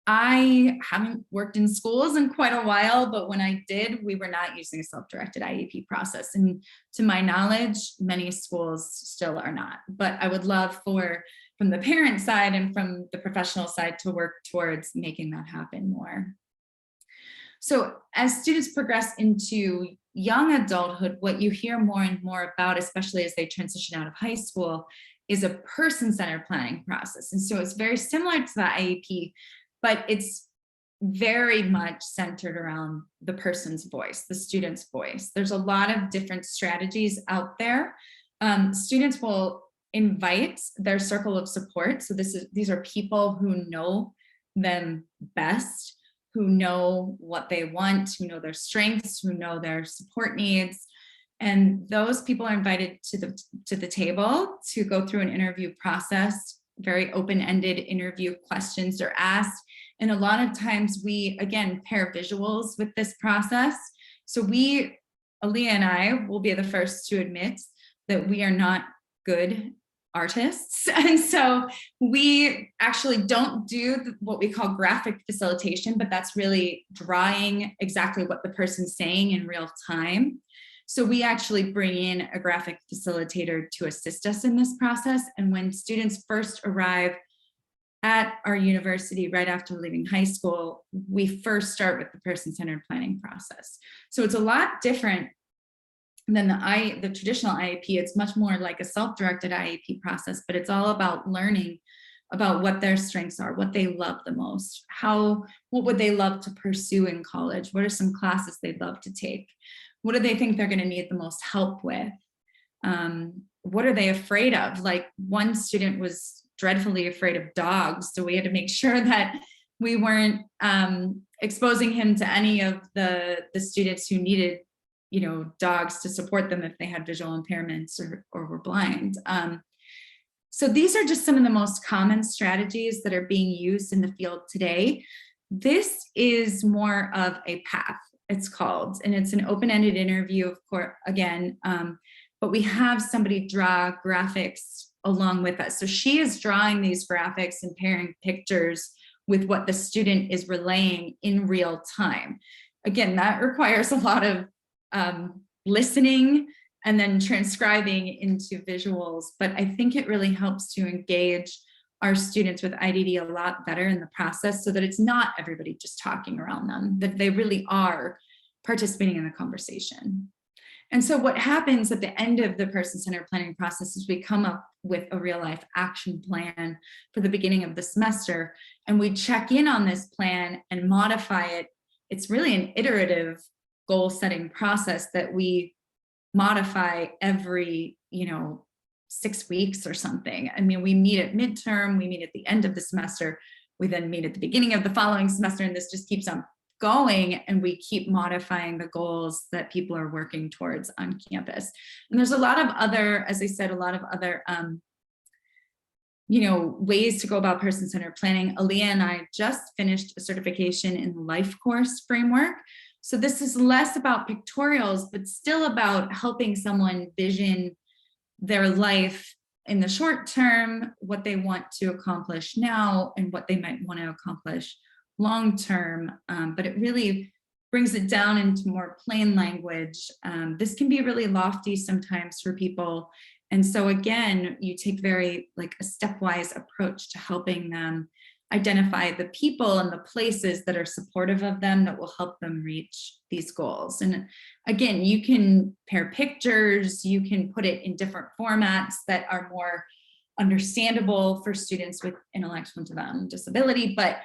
S2: I haven't worked in schools in quite a while, but when I did, we were not using a self-directed IEP process. And to my knowledge, many schools still are not. But I would love for the parent side and from the professional side to work towards making that happen more. So as students progress into young adulthood, what you hear more and more about, especially as they transition out of high school, is a person-centered planning process. And so it's very similar to the IEP, but it's very much centered around the person's voice, the student's voice. There's a lot of different strategies out there. Students will invite their circle of support. So these are people who know them best, who know what they want, who know their strengths, who know their support needs. And those people are invited to the table to go through an interview process. Very open-ended interview questions are asked. And a lot of times we, again, pair visuals with this process. So Alia and I will be the first to admit that we are not good artists. And so we actually don't do what we call graphic facilitation, but that's really drawing exactly what the person's saying in real time. So we actually bring in a graphic facilitator to assist us in this process. And when students first arrive at our university right after leaving high school, we first start with the person-centered planning process. So it's a lot different than the traditional IEP. It's much more like a self-directed IEP process, but it's all about learning about what their strengths are, what they love the most, what would they love to pursue in college, what are some classes they'd love to take, what do they think they're going to need the most help with, what are they afraid of? Like one student was dreadfully afraid of dogs, so we had to make sure that we weren't exposing him to any of the students who needed dogs to support them if they had visual impairments or were blind. So these are just some of the most common strategies that are being used in the field today. This is more of a path, it's called, and it's an open-ended interview, of course, again, but we have somebody draw graphics along with us. So she is drawing these graphics and pairing pictures with what the student is relaying in real time. Again, that requires a lot of listening and then transcribing into visuals, but I think it really helps to engage our students with IDD a lot better in the process so that it's not everybody just talking around them, that they really are participating in the conversation. And so what happens at the end of the person-centered planning process is we come up with a real-life action plan for the beginning of the semester, and we check in on this plan and modify it. It's really an iterative goal-setting process that we modify every 6 weeks or something. I mean, we meet at midterm, we meet at the end of the semester, we then meet at the beginning of the following semester, and this just keeps on going, and we keep modifying the goals that people are working towards on campus. And there's a lot of other, as I said, a lot of other ways to go about person-centered planning. Alia and I just finished a certification in the life course framework. So this is less about pictorials, but still about helping someone vision their life in the short term, what they want to accomplish now, and what they might want to accomplish long term. But it really brings it down into more plain language. This can be really lofty sometimes for people. And so again, you take very like a stepwise approach to helping them identify the people and the places that are supportive of them that will help them reach these goals. And again, you can pair pictures, you can put it in different formats that are more understandable for students with intellectual and developmental disability, but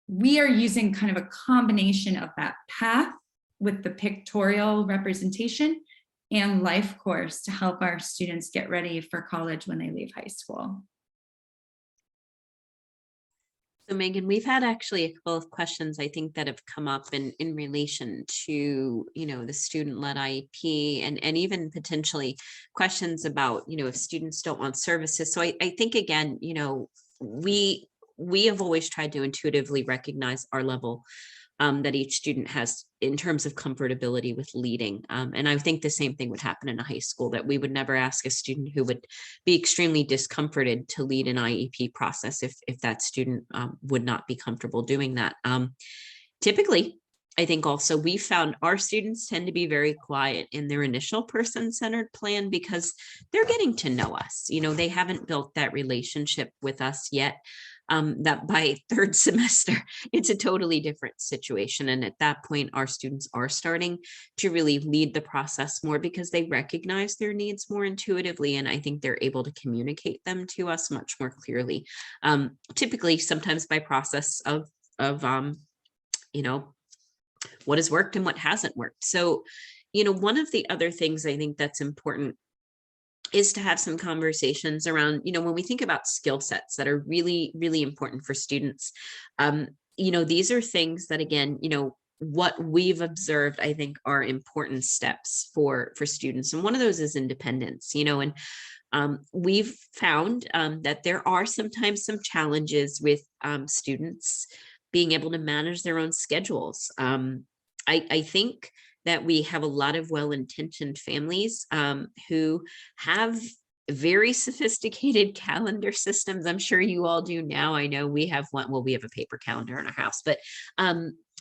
S2: we are using kind of a combination of that path with the pictorial representation and life course to help our students get ready for college when they leave high school.
S3: So Megan, we've had actually a couple of questions I think that have come up in relation to, the student-led IEP and even potentially questions about, if students don't want services. So I think, again, we have always tried to intuitively recognize our level that each student has in terms of comfortability with leading. And I think the same thing would happen in a high school, that we would never ask a student who would be extremely discomforted to lead an IEP process if that student would not be comfortable doing that. Typically, I think also we found our students tend to be very quiet in their initial person-centered plan because they're getting to know us. You know, they haven't built that relationship with us yet. That by third semester, it's a totally different situation. And at that point, our students are starting to really lead the process more because they recognize their needs more intuitively. And I think they're able to communicate them to us much more clearly. Typically, sometimes by process of you know, what has worked and what hasn't worked. So, you know, one of the other things I think that's important is to have some conversations around, you know, when we think about skill sets that are really, really important for students, you know, these are things that, again, you know, what we've observed, I think, are important steps for students. And one of those is independence, you know, and we've found that there are sometimes some challenges with students being able to manage their own schedules. I think that we have a lot of well-intentioned families who have very sophisticated calendar systems. I'm sure you all do now. I know we have one, well, we have a paper calendar in our house, but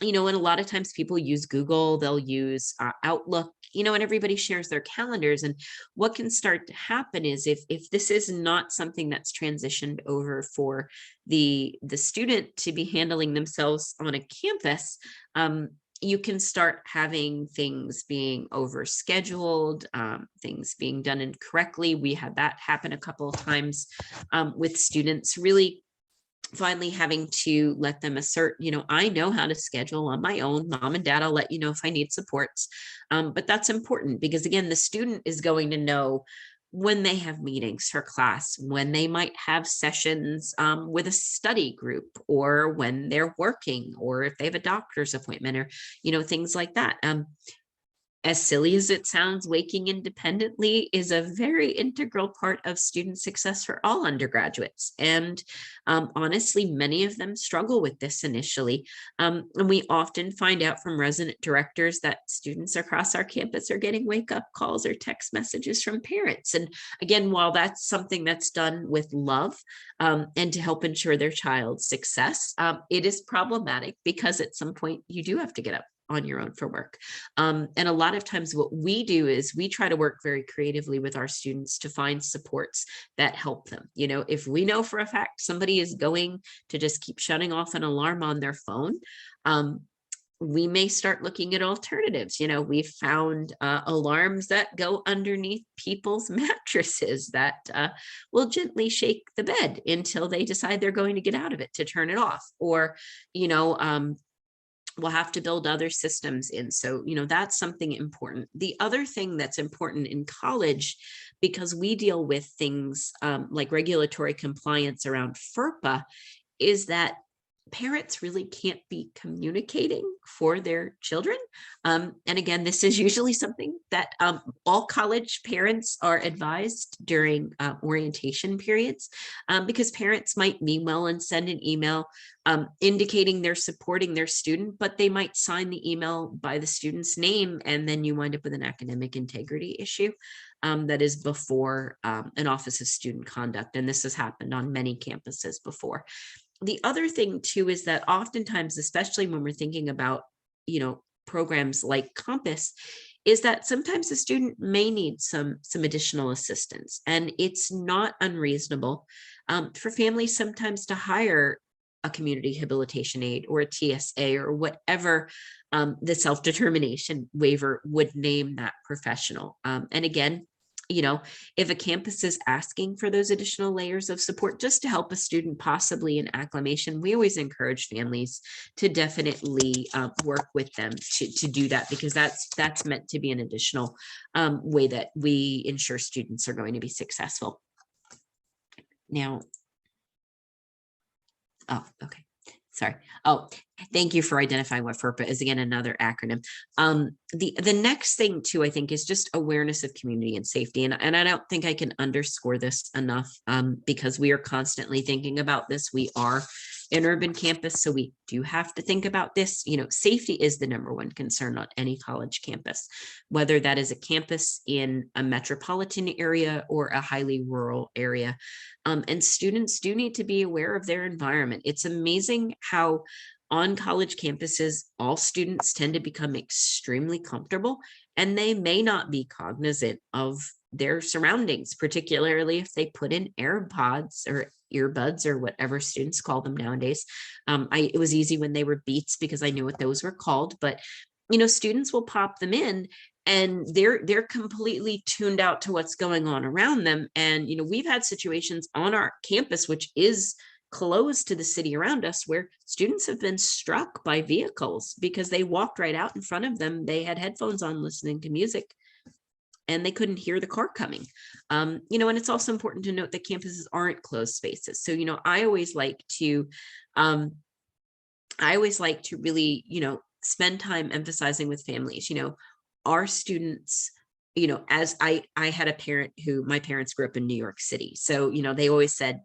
S3: you know, and a lot of times people use Google, they'll use Outlook, you know, and everybody shares their calendars. And what can start to happen is if this is not something that's transitioned over for the student to be handling themselves on a campus, you can start having things being overscheduled, things being done incorrectly. We had that happen a couple of times with students, really finally having to let them assert, you know, I know how to schedule on my own. Mom and dad, I'll let you know if I need supports. But that's important because, again, the student is going to know when they have meetings for class, when they might have sessions with a study group, or when they're working, or if they have a doctor's appointment, or, you know, things like that. As silly as it sounds, waking independently is a very integral part of student success for all undergraduates. And honestly, many of them struggle with this initially. And we often find out from resident directors that students across our campus are getting wake-up calls or text messages from parents. And again, while that's something that's done with love and to help ensure their child's success, it is problematic because at some point you do have to get up on your own for work. And a lot of times what we do is we try to work very creatively with our students to find supports that help them. You know, if we know for a fact somebody is going to just keep shutting off an alarm on their phone, we may start looking at alternatives. You know, we've found alarms that go underneath people's mattresses that will gently shake the bed until they decide they're going to get out of it to turn it off. Or, you know, we'll have to build other systems in. So, you know, that's something important. The other thing that's important in college, because we deal with things like regulatory compliance around FERPA, is that parents really can't be communicating for their children. And again, this is usually something that all college parents are advised during orientation periods, because parents might mean well and send an email indicating they're supporting their student, but they might sign the email by the student's name, and then you wind up with an academic integrity issue that is before an Office of Student Conduct. And this has happened on many campuses before. The other thing too is that oftentimes, especially when we're thinking about, you know, programs like Compass, is that sometimes the student may need some additional assistance. And it's not unreasonable for families sometimes to hire a community habilitation aid or a TSA or whatever the self-determination waiver would name that professional. And again, you know, if a campus is asking for those additional layers of support just to help a student possibly in acclimation, we always encourage families to definitely work with them to do that, because that's meant to be an additional way that we ensure students are going to be successful. Now, oh, okay. Sorry. Oh, thank you for identifying what FERPA is. Again, another acronym. The next thing too, I think, is just awareness of community and safety. And I don't think I can underscore this enough because we are constantly thinking about this. We are an urban campus, so we do have to think about this. You know, safety is the #1 concern on any college campus, whether that is a campus in a metropolitan area or a highly rural area. And students do need to be aware of their environment. It's amazing how on college campuses, all students tend to become extremely comfortable, and they may not be cognizant of their surroundings, particularly if they put in AirPods or earbuds or whatever students call them nowadays. It was easy when they were Beats because I knew what those were called, but students will pop them in and they're completely tuned out to what's going on around them. And we've had situations on our campus, which is close to the city around us, where students have been struck by vehicles because they walked right out in front of them. They had headphones on listening to music and they couldn't hear the car coming. And it's also important to note that campuses aren't closed spaces. So, I always like to really, spend time emphasizing with families, our students, as I had a parent who, my parents grew up in New York City. So, they always said,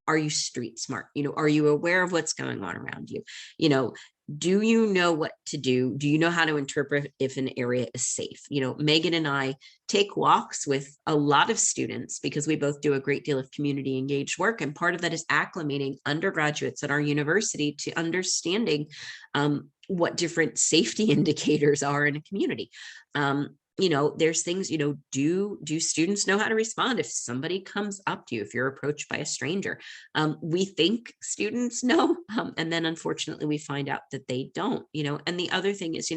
S3: are you street smart? Are you aware of what's going on around you? Do you know what to do? Do you know how to interpret if an area is safe? Megan and I take walks with a lot of students because we both do a great deal of community engaged work. And part of that is acclimating undergraduates at our university to understanding what different safety indicators are in a community. There's things, do students know how to respond if somebody comes up to you, if you're approached by a stranger? We think students know, and then unfortunately we find out that they don't, and the other thing is,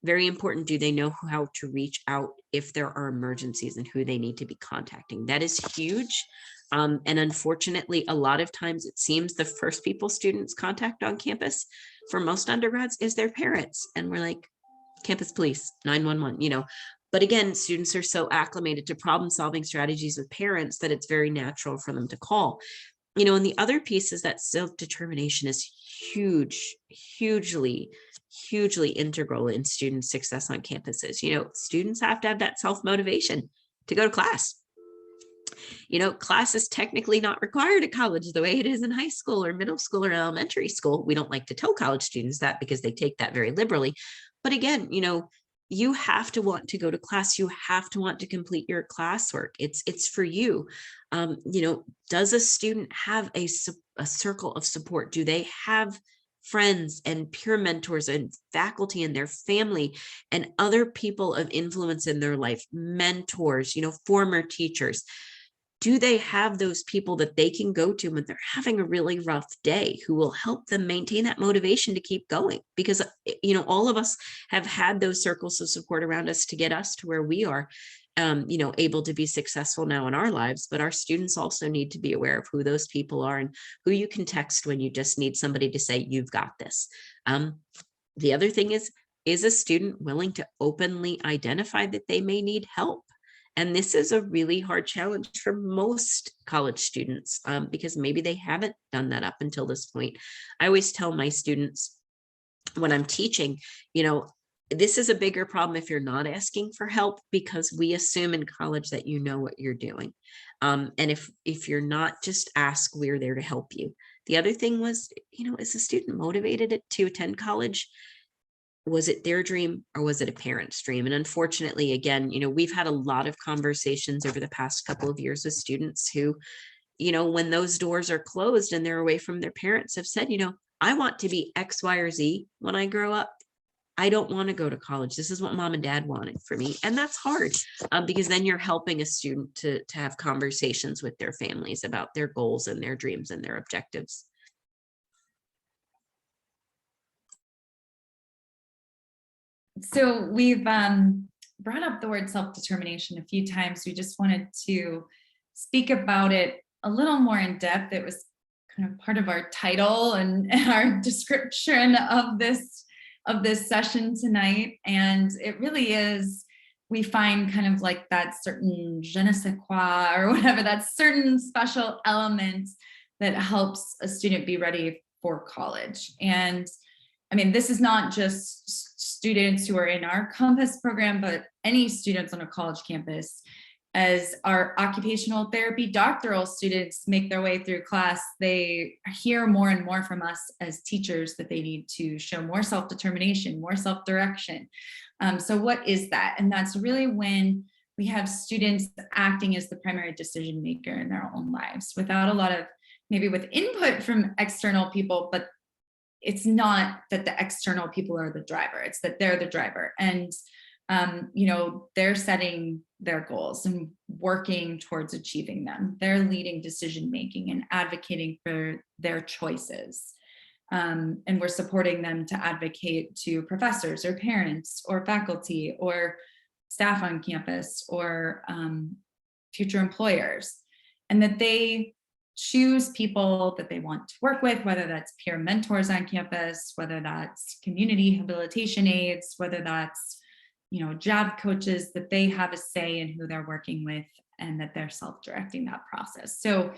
S3: very important, do they know how to reach out if there are emergencies and who they need to be contacting? That is huge. And unfortunately, a lot of times it seems the first people students contact on campus for most undergrads is their parents. And we're like, campus police, 911, but again, students are so acclimated to problem solving strategies with parents that it's very natural for them to call. And the other piece is that self-determination is hugely integral in student success on campuses. Students have to have that self-motivation to go to class. Class is technically not required at college the way it is in high school or middle school or elementary school. We don't like to tell college students that because they take that very liberally. But again, you have to want to go to class. You have to want to complete your classwork. It's for you. Does a student have a circle of support? Do they have friends and peer mentors and faculty and their family and other people of influence in their life, mentors, former teachers? Do they have those people that they can go to when they're having a really rough day, who will help them maintain that motivation to keep going? Because, all of us have had those circles of support around us to get us to where we are, able to be successful now in our lives. But our students also need to be aware of who those people are and who you can text when you just need somebody to say, you've got this. The other thing is a student willing to openly identify that they may need help? And this is a really hard challenge for most college students because maybe they haven't done that up until this point. I always tell my students when I'm teaching, this is a bigger problem if you're not asking for help, because we assume in college that you know what you're doing. And if you're not, just ask, we're there to help you. The other thing was, is a student motivated to attend college? Was it their dream or was it a parent's dream? And unfortunately, again, we've had a lot of conversations over the past couple of years with students who, when those doors are closed and they're away from their parents, have said, I want to be X, Y, or Z when I grow up. I don't want to go to college. This is what mom and dad wanted for me. And that's hard because then you're helping a student to have conversations with their families about their goals and their dreams and their objectives.
S2: So we've brought up the word self-determination a few times. We just wanted to speak about it a little more in depth. It was kind of part of our title and our description of this session tonight. And it really is, we find kind of like that certain je ne sais quoi or whatever, that certain special element that helps a student be ready for college. And I mean, this is not just students who are in our Compass program, but any students on a college campus. As our occupational therapy doctoral students make their way through class, they hear more and more from us as teachers that they need to show more self-determination, more self-direction. So what is that? And that's really when we have students acting as the primary decision maker in their own lives without a lot of, maybe with input from external people, but it's not that the external people are the driver, it's that they're the driver. And you know, they're setting their goals and working towards achieving them. They're leading decision making and advocating for their choices. And we're supporting them to advocate to professors or parents or faculty or staff on campus or future employers, and that they choose people that they want to work with, whether that's peer mentors on campus, whether that's community habilitation aides, whether that's, you know, job coaches, that they have a say in who they're working with and that they're self-directing that process. So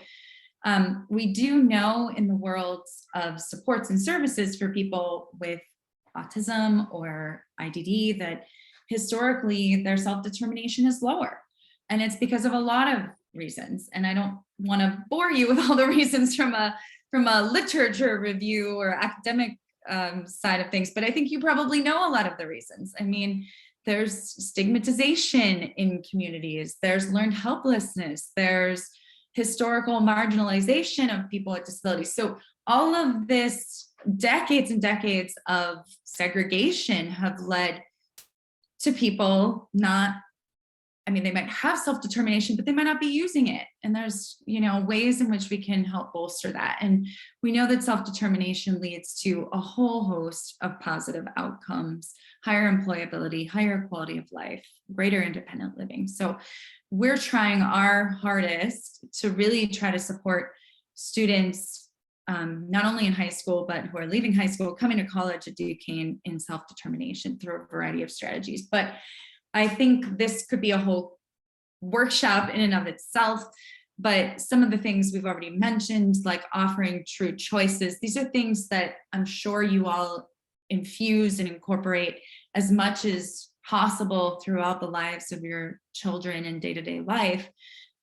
S2: we do know in the world of supports and services for people with autism or IDD that historically their self-determination is lower. And it's because of a lot of reasons. And I don't want to bore you with all the reasons from a literature review or academic side of things, but I think you probably know a lot of the reasons. I mean, there's stigmatization in communities, there's learned helplessness, there's historical marginalization of people with disabilities. So all of this decades and decades of segregation have led to people not, I mean, they might have self-determination, but they might not be using it. And there's, you know, ways in which we can help bolster that. And we know that self-determination leads to a whole host of positive outcomes, higher employability, higher quality of life, greater independent living. So we're trying our hardest to really try to support students, not only in high school, but who are leaving high school, coming to college at Duquesne in self-determination through a variety of strategies. But I think this could be a whole workshop in and of itself, but some of the things we've already mentioned, like offering true choices, these are things that I'm sure you all infuse and incorporate as much as possible throughout the lives of your children in day-to-day life.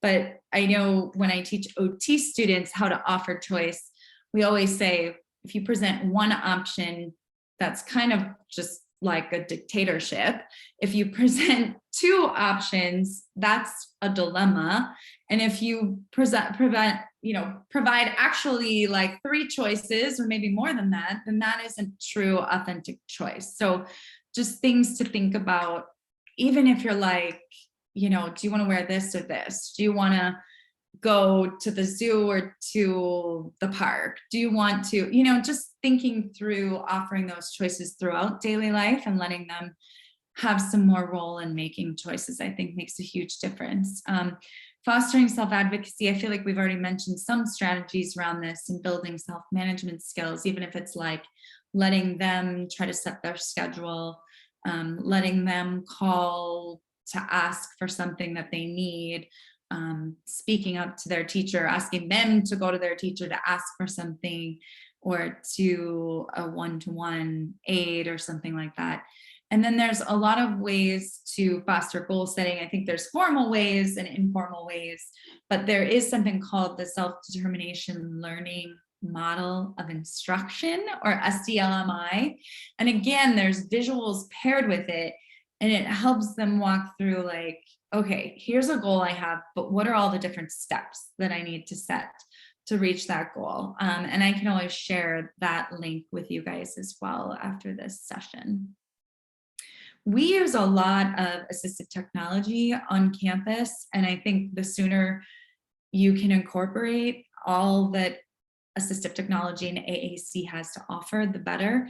S2: But I know when I teach OT students how to offer choice, we always say, if you present one option, that's kind of just like a dictatorship. If you present two options, that's a dilemma. And if you provide actually like three choices or maybe more than that, then that isn't true, authentic choice. So just things to think about, even if you're like, you know, do you want to wear this or this? Do you want to go to the zoo or to the park? Do you want to, you know, just thinking through offering those choices throughout daily life and letting them have some more role in making choices, I think makes a huge difference. Fostering self-advocacy, I feel like we've already mentioned some strategies around this and building self-management skills, even if it's like letting them try to set their schedule, letting them call to ask for something that they need, speaking up to their teacher, asking them to go to their teacher to ask for something, or to a one-to-one aid or something like that. And then there's a lot of ways to foster goal setting. I think there's formal ways and informal ways, but there is something called the self-determination learning model of instruction, or SDLMI. And again, there's visuals paired with it, and it helps them walk through like, okay, here's a goal I have, but what are all the different steps that I need to set to reach that goal? And I can always share that link with you guys as well after this session. We use a lot of assistive technology on campus, and I think the sooner you can incorporate all that assistive technology and AAC has to offer, the better,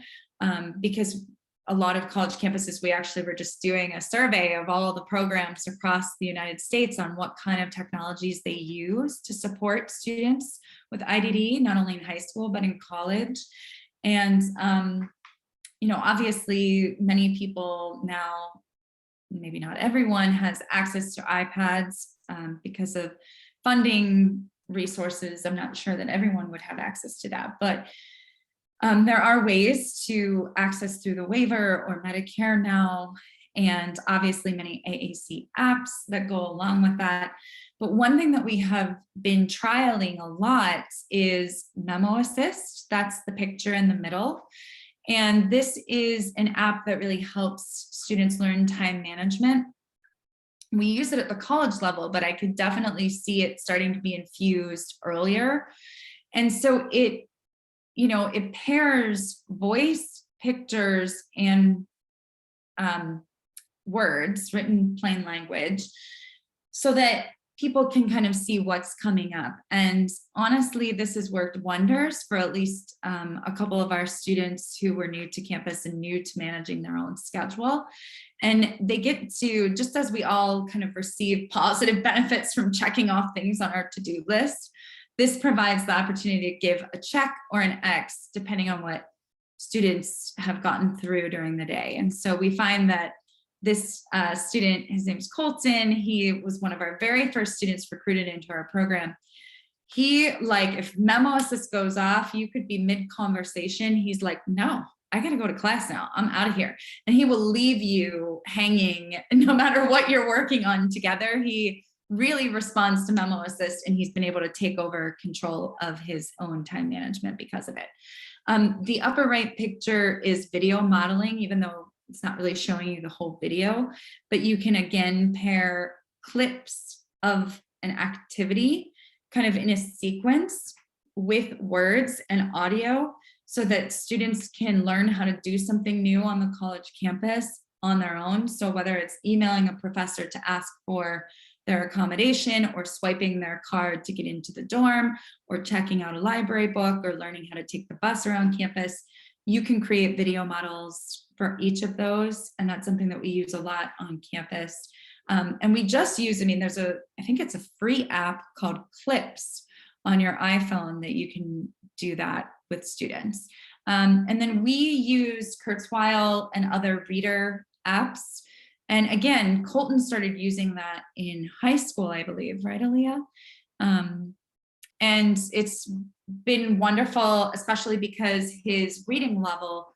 S2: because a lot of college campuses, we actually were just doing a survey of all the programs across the United States on what kind of technologies they use to support students with IDD, not only in high school, but in college. And, you know, obviously many people now, maybe not everyone, has access to iPads because of funding resources. I'm not sure that everyone would have access to that, but there are ways to access through the waiver or Medicare now, and obviously many AAC apps that go along with that. But one thing that we have been trialing a lot is Memo Assist. That's the picture in the middle. And this is an app that really helps students learn time management. We use it at the college level, but I could definitely see it starting to be infused earlier. And so it it pairs voice, pictures, and words, written plain language, so that people can kind of see what's coming up. And honestly, this has worked wonders for at least a couple of our students who were new to campus and new to managing their own schedule. And they get to, just as we all kind of receive positive benefits from checking off things on our to-do list, this provides the opportunity to give a check or an X, depending on what students have gotten through during the day. And so we find that this student, his name's Colton, he was one of our very first students recruited into our program. He, like, if Memo Assist goes off, you could be mid-conversation. He's like, no, I gotta go to class now. I'm out of here. And he will leave you hanging no matter what you're working on together. He really responds to Memo Assist, and he's been able to take over control of his own time management because of it. The upper right picture is video modeling, even though it's not really showing you the whole video, but you can again pair clips of an activity kind of in a sequence with words and audio so that students can learn how to do something new on the college campus on their own. So whether it's emailing a professor to ask for their accommodation, or swiping their card to get into the dorm, or checking out a library book, or learning how to take the bus around campus, you can create video models for each of those. And that's something that we use a lot on campus. And we just use, I think it's a free app called Clips on your iPhone that you can do that with students. And then we use Kurzweil and other reader apps. And again, Colton started using that in high school, I believe, right, Alia? And it's been wonderful, especially because his reading level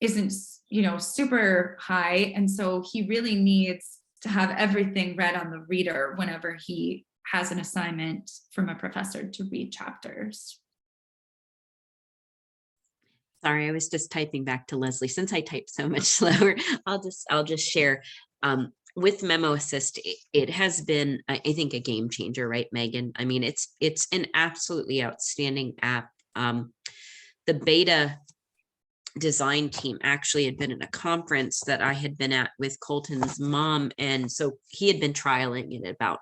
S2: isn't, super high. And so he really needs to have everything read on the reader whenever he has an assignment from a professor to read chapters.
S3: Sorry, I was just typing back to Leslie. Since I type so much slower, I'll just share. With Memo Assist, it has been, I think, a game changer, right, Megan? I mean, it's an absolutely outstanding app. The beta design team actually had been at a conference that I had been at with Colton's mom, and so he had been trialing it about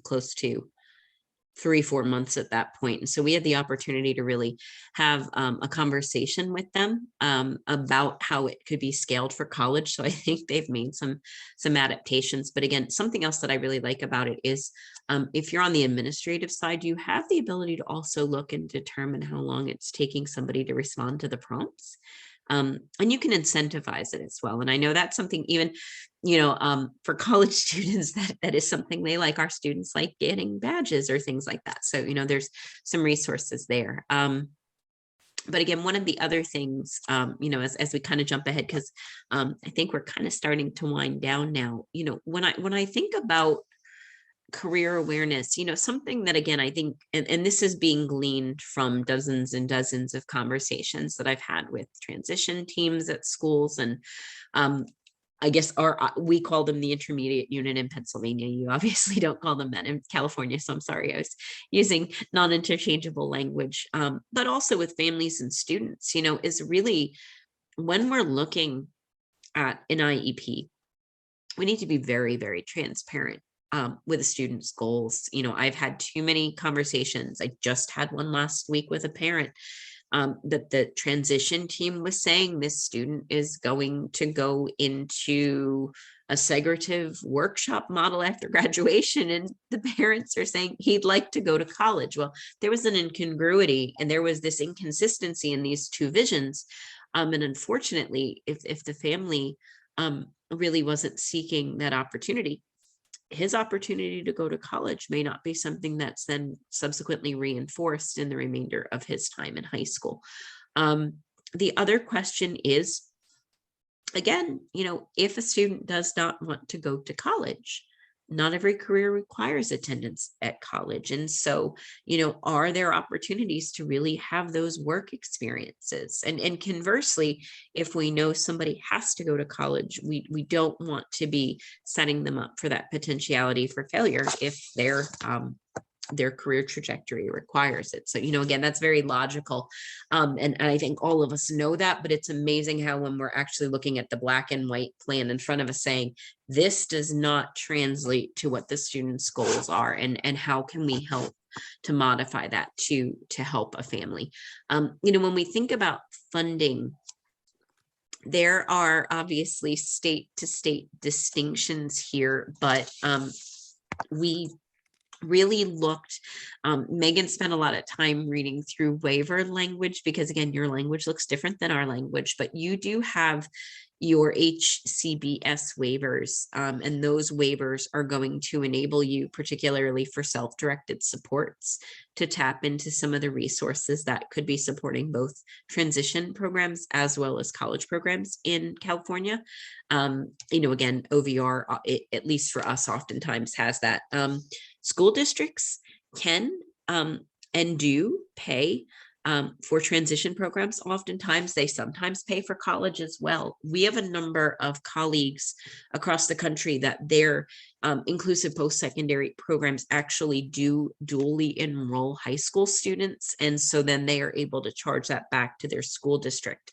S3: close to 3-4 months at that point. And so we had the opportunity to really have a conversation with them about how it could be scaled for college. So I think they've made some adaptations. But again, something else that I really like about it is if you're on the administrative side, you have the ability to also look and determine how long it's taking somebody to respond to the prompts. And you can incentivize it as well. And I know that's something even, for college students, that is something they like. Our students like getting badges or things like that. So, there's some resources there. But again, one of the other things, as we kind of jump ahead, because I think we're kind of starting to wind down now, when I think about career awareness, something that, again, I think, and this is being gleaned from dozens and dozens of conversations that I've had with transition teams at schools. And I guess we call them the intermediate unit in Pennsylvania. You obviously don't call them that in California. So I'm sorry, I was using non-interchangeable language, but also with families and students, is really when we're looking at an IEP, we need to be very, very transparent with a student's goals. I've had too many conversations. I just had one last week with a parent that the transition team was saying this student is going to go into a segregative workshop model after graduation, and the parents are saying he'd like to go to college. Well, there was an incongruity and there was this inconsistency in these two visions. And unfortunately, if the family really wasn't seeking that opportunity, his opportunity to go to college may not be something that's then subsequently reinforced in the remainder of his time in high school. The other question is, again, if a student does not want to go to college, not every career requires attendance at college. And so, are there opportunities to really have those work experiences? And conversely, if we know somebody has to go to college, we don't want to be setting them up for that potentiality for failure if they're their career trajectory requires it. So, again, that's very logical. And I think all of us know that, but it's amazing how when we're actually looking at the black and white plan in front of us saying, this does not translate to what the student's goals are, and how can we help to modify that to help a family. When we think about funding, there are obviously state to state distinctions here, but we really looked, Meghan spent a lot of time reading through waiver language, because again, your language looks different than our language, but you do have your HCBS waivers, and those waivers are going to enable you, particularly for self-directed supports, to tap into some of the resources that could be supporting both transition programs as well as college programs in California. Again, OVR, at least for us, oftentimes has that. School districts can and do pay for transition programs. Oftentimes, they sometimes pay for college as well. We have a number of colleagues across the country that their inclusive post-secondary programs actually do dually enroll high school students. And so then they are able to charge that back to their school district.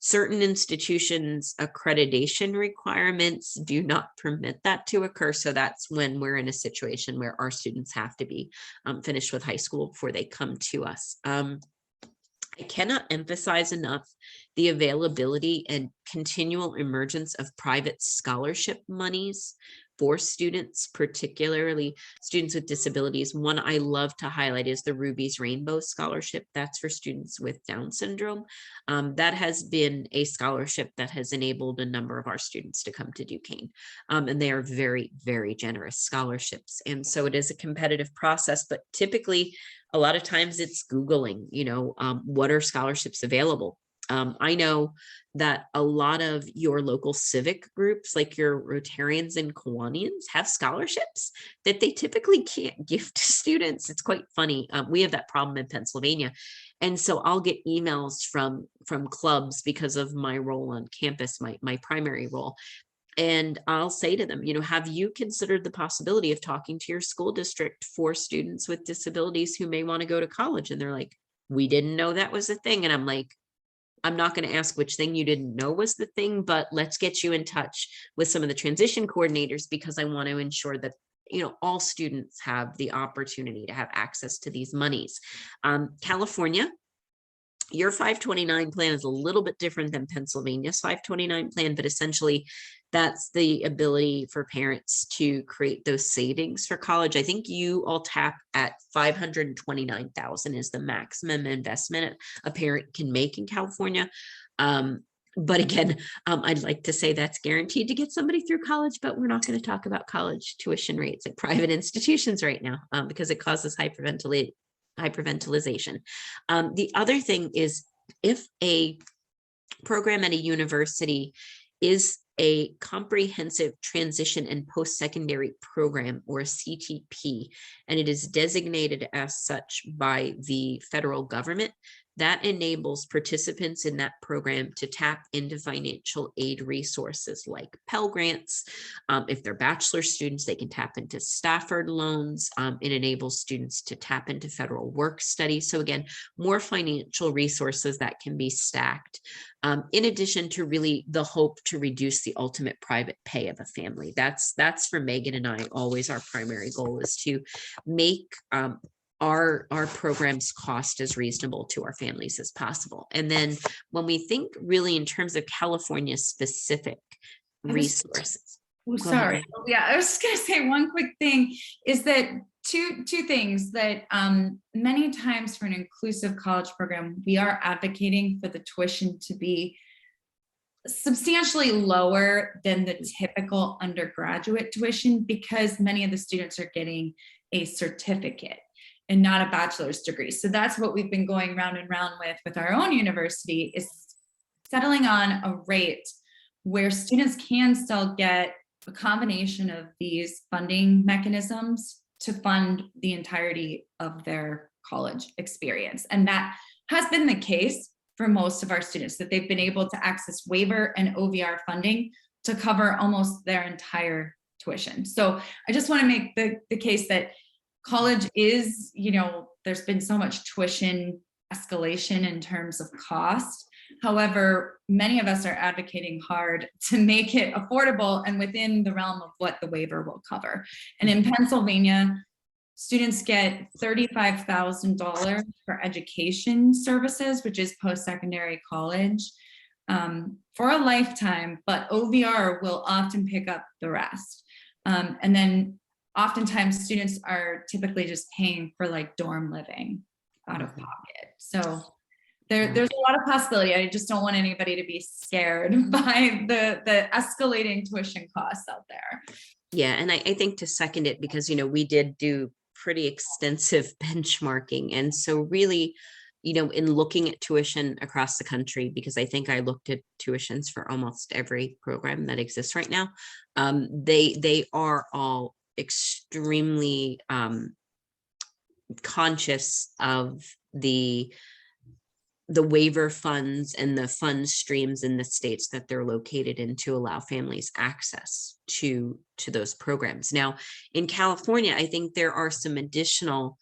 S3: Certain institutions' accreditation requirements do not permit that to occur. So that's when we're in a situation where our students have to be finished with high school before they come to us. I cannot emphasize enough the availability and continual emergence of private scholarship monies for students, particularly students with disabilities. One I love to highlight is the Ruby's Rainbow Scholarship. That's for students with Down syndrome. That has been a scholarship that has enabled a number of our students to come to Duquesne. And they are very, very generous scholarships. And so it is a competitive process, but typically a lot of times it's Googling, what are scholarships available? I know that a lot of your local civic groups, like your Rotarians and Kiwanians, have scholarships that they typically can't give to students. It's quite funny. We have that problem in Pennsylvania. And so I'll get emails from clubs because of my role on campus, my primary role. And I'll say to them, have you considered the possibility of talking to your school district for students with disabilities who may want to go to college? And they're like, we didn't know that was a thing. And I'm like, I'm not going to ask which thing you didn't know was the thing, but let's get you in touch with some of the transition coordinators, because I want to ensure that all students have the opportunity to have access to these monies. California, your 529 plan is a little bit different than Pennsylvania's 529 plan, but essentially that's the ability for parents to create those savings for college. I think you all tap at $529,000 is the maximum investment a parent can make in California. But again, I'd like to say that's guaranteed to get somebody through college, but we're not going to talk about college tuition rates at private institutions right now, because it causes hyperventilation. The other thing is, if a program at a university is a comprehensive transition and post-secondary program, or a CTP, and it is designated as such by the federal government, that enables participants in that program to tap into financial aid resources like Pell Grants. If they're bachelor students, they can tap into Stafford loans. It enables students to tap into federal work study. So again, more financial resources that can be stacked. In addition to really the hope to reduce the ultimate private pay of a family. That's for Meghan and I, always our primary goal is to make our programs cost as reasonable to our families as possible. And then when we think really in terms of California specific resources.
S2: Sorry. Yeah, I was just going to say one quick thing is that two things that many times for an inclusive college program, we are advocating for the tuition to be substantially lower than the typical undergraduate tuition, because many of the students are getting a certificate and not a bachelor's degree. So that's what we've been going round and round with our own university, is settling on a rate where students can still get a combination of these funding mechanisms to fund the entirety of their college experience. And that has been the case for most of our students, that they've been able to access waiver and OVR funding to cover almost their entire tuition. So I just want to make the case that college is, there's been so much tuition escalation in terms of cost. However, many of us are advocating hard to make it affordable and within the realm of what the waiver will cover. And in Pennsylvania, students get $35,000 for education services, which is post-secondary college, for a lifetime, but OVR will often pick up the rest. And then oftentimes students are typically just paying for like dorm living out of pocket. So there's a lot of possibility. I just don't want anybody to be scared by the escalating tuition costs out there.
S3: Yeah, and I think to second it, because, we did do pretty extensive benchmarking. And so really, in looking at tuition across the country, because I think I looked at tuitions for almost every program that exists right now, they are all extremely conscious of the waiver funds and the fund streams in the states that they're located in to allow families access to those programs. Now, in California, I think there are some additional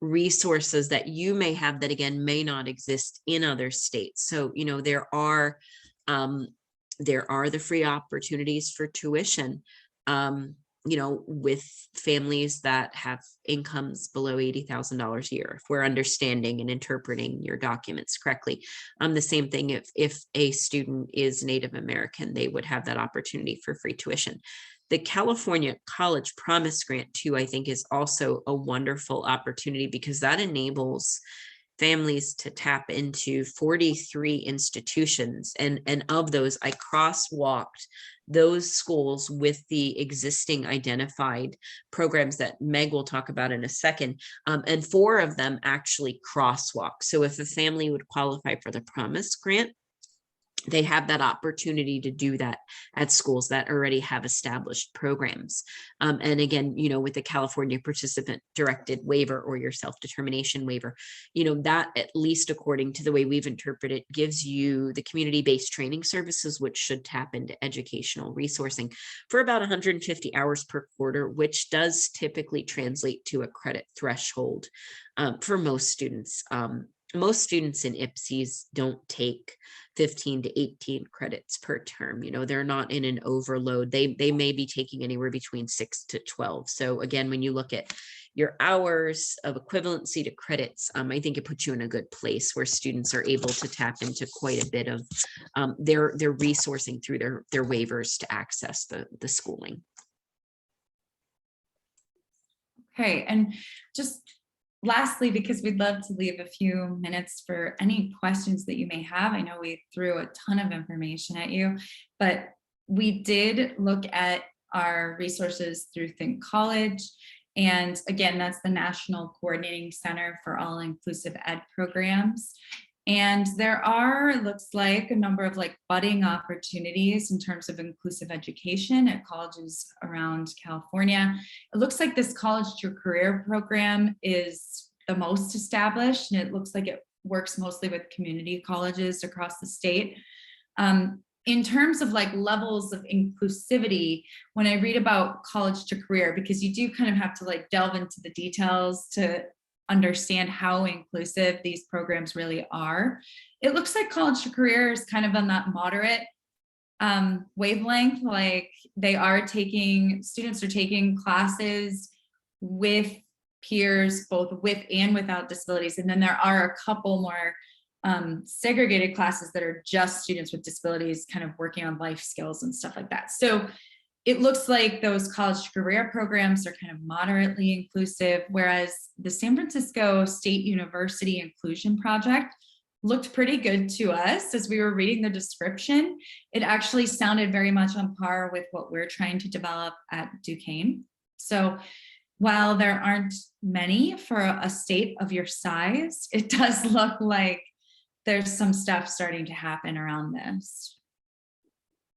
S3: resources that you may have that, again, may not exist in other states. So, there are the free opportunities for tuition, with families that have incomes below $80,000 a year, if we're understanding and interpreting your documents correctly. The same thing if a student is Native American, they would have that opportunity for free tuition. The California College Promise Grant, too, I think is also a wonderful opportunity, because that enables families to tap into 43 institutions. And of those, I crosswalked those schools with the existing identified programs that Meg will talk about in a second. And 4 of them actually crosswalk. So if a family would qualify for the Promise Grant, they have that opportunity to do that at schools that already have established programs. And again, with the California participant directed waiver or your self-determination waiver, that, at least according to the way we've interpreted it, gives you the community-based training services, which should tap into educational resourcing for about 150 hours per quarter, which does typically translate to a credit threshold for most students. Most students in IPSEs don't take 15 to 18 credits per term. They're not in an overload. They may be taking anywhere between 6 to 12. So again, when you look at your hours of equivalency to credits, I think it puts you in a good place where students are able to tap into quite a bit of their resourcing through their waivers to access the schooling.
S2: Okay, and just lastly, because we'd love to leave a few minutes for any questions that you may have. I know we threw a ton of information at you, but we did look at our resources through Think College. And again, that's the National Coordinating Center for All Inclusive Ed Programs. And there are, it looks like, a number of budding opportunities in terms of inclusive education at colleges around California. It looks like this college to career program is the most established, and it looks like it works mostly with community colleges across the state. In terms of levels of inclusivity, when I read about college to career, because you do kind of have to delve into the details to understand how inclusive these programs really are. It looks like college to career is kind of on that moderate wavelength. Students are taking classes with peers, both with and without disabilities. And then there are a couple more segregated classes that are just students with disabilities kind of working on life skills and stuff like that. So it looks like those college to career programs are kind of moderately inclusive, whereas the San Francisco State University Inclusion Project looked pretty good to us as we were reading the description. It actually sounded very much on par with what we're trying to develop at Duquesne. So while there aren't many for a state of your size, it does look like there's some stuff starting to happen around this.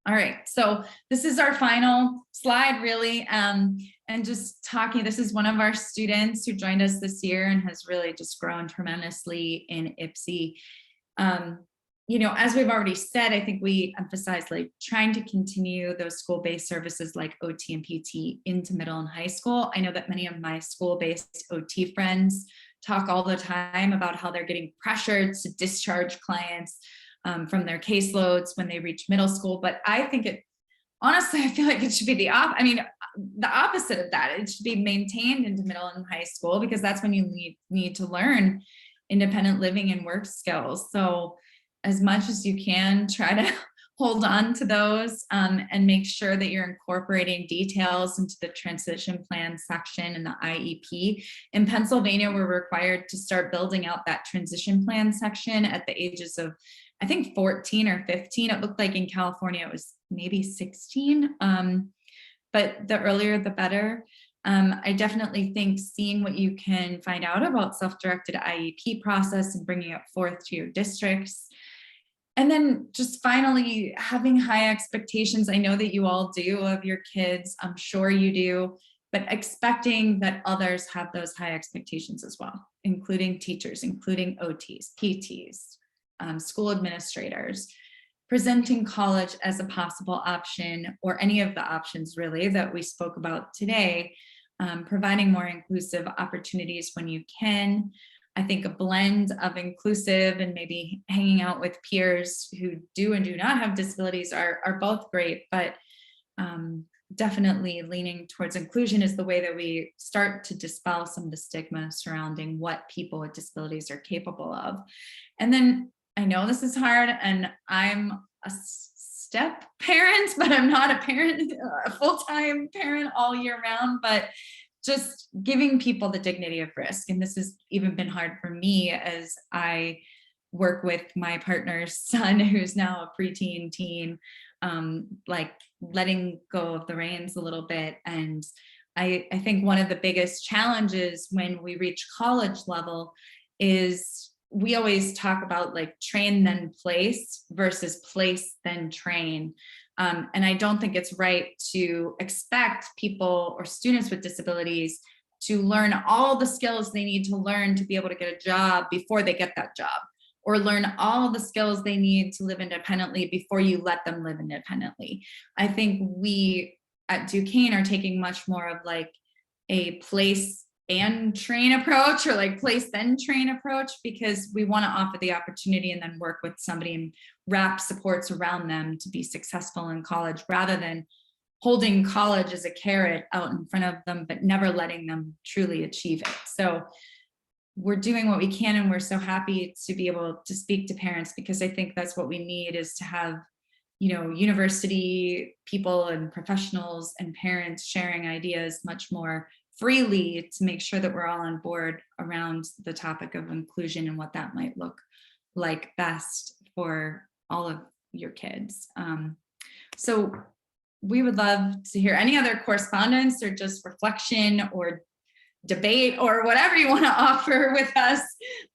S2: All right, so this is our final slide, really, and just talking, this is one of our students who joined us this year and has really just grown tremendously in IPSE. as we've already said, I think we emphasize like trying to continue those school-based services like OT and PT into middle and high school. I know that many of my school-based OT friends talk all the time about how they're getting pressured to discharge clients from their caseloads when they reach middle school. But I think honestly, I feel like it should be the opposite of that. It should be maintained into middle and high school, because that's when you need to learn independent living and work skills. So as much as you can, try to hold on to those and make sure that you're incorporating details into the transition plan section in the IEP. In Pennsylvania, we're required to start building out that transition plan section at the ages of, I think, 14 or 15. It looked like in California it was maybe 16, but the earlier the better. I definitely think seeing what you can find out about self-directed IEP process and bringing it forth to your districts. And then just finally having high expectations. I know that you all do of your kids. I'm sure you do, but expecting that others have those high expectations as well, including teachers, including OTs, PTs, school administrators, presenting college as a possible option, or any of the options really that we spoke about today, providing more inclusive opportunities when you can. I think a blend of inclusive and maybe hanging out with peers who do and do not have disabilities are both great, but definitely leaning towards inclusion is the way that we start to dispel some of the stigma surrounding what people with disabilities are capable of. And then I know this is hard, and I'm a step parent, but I'm not a parent, a full-time parent all year round, but just giving people the dignity of risk. And this has even been hard for me as I work with my partner's son, who's now a preteen teen, like letting go of the reins a little bit. And I think one of the biggest challenges when we reach college level is we always talk about like train then place versus place then train. And I don't think it's right to expect people or students with disabilities to learn all the skills they need to learn to be able to get a job before they get that job, or learn all the skills they need to live independently before you let them live independently. I think we at Duquesne are taking much more of like a place and train approach, or like place then train approach, because we want to offer the opportunity and then work with somebody and wrap supports around them to be successful in college, rather than holding college as a carrot out in front of them but never letting them truly achieve it. So we're doing what we can, and we're so happy to be able to speak to parents, because I think that's what we need, is to have university people and professionals and parents sharing ideas much more freely, to make sure that we're all on board around the topic of inclusion and what that might look like best for all of your kids. So we would love to hear any other correspondence or just reflection or debate or whatever you want to offer with us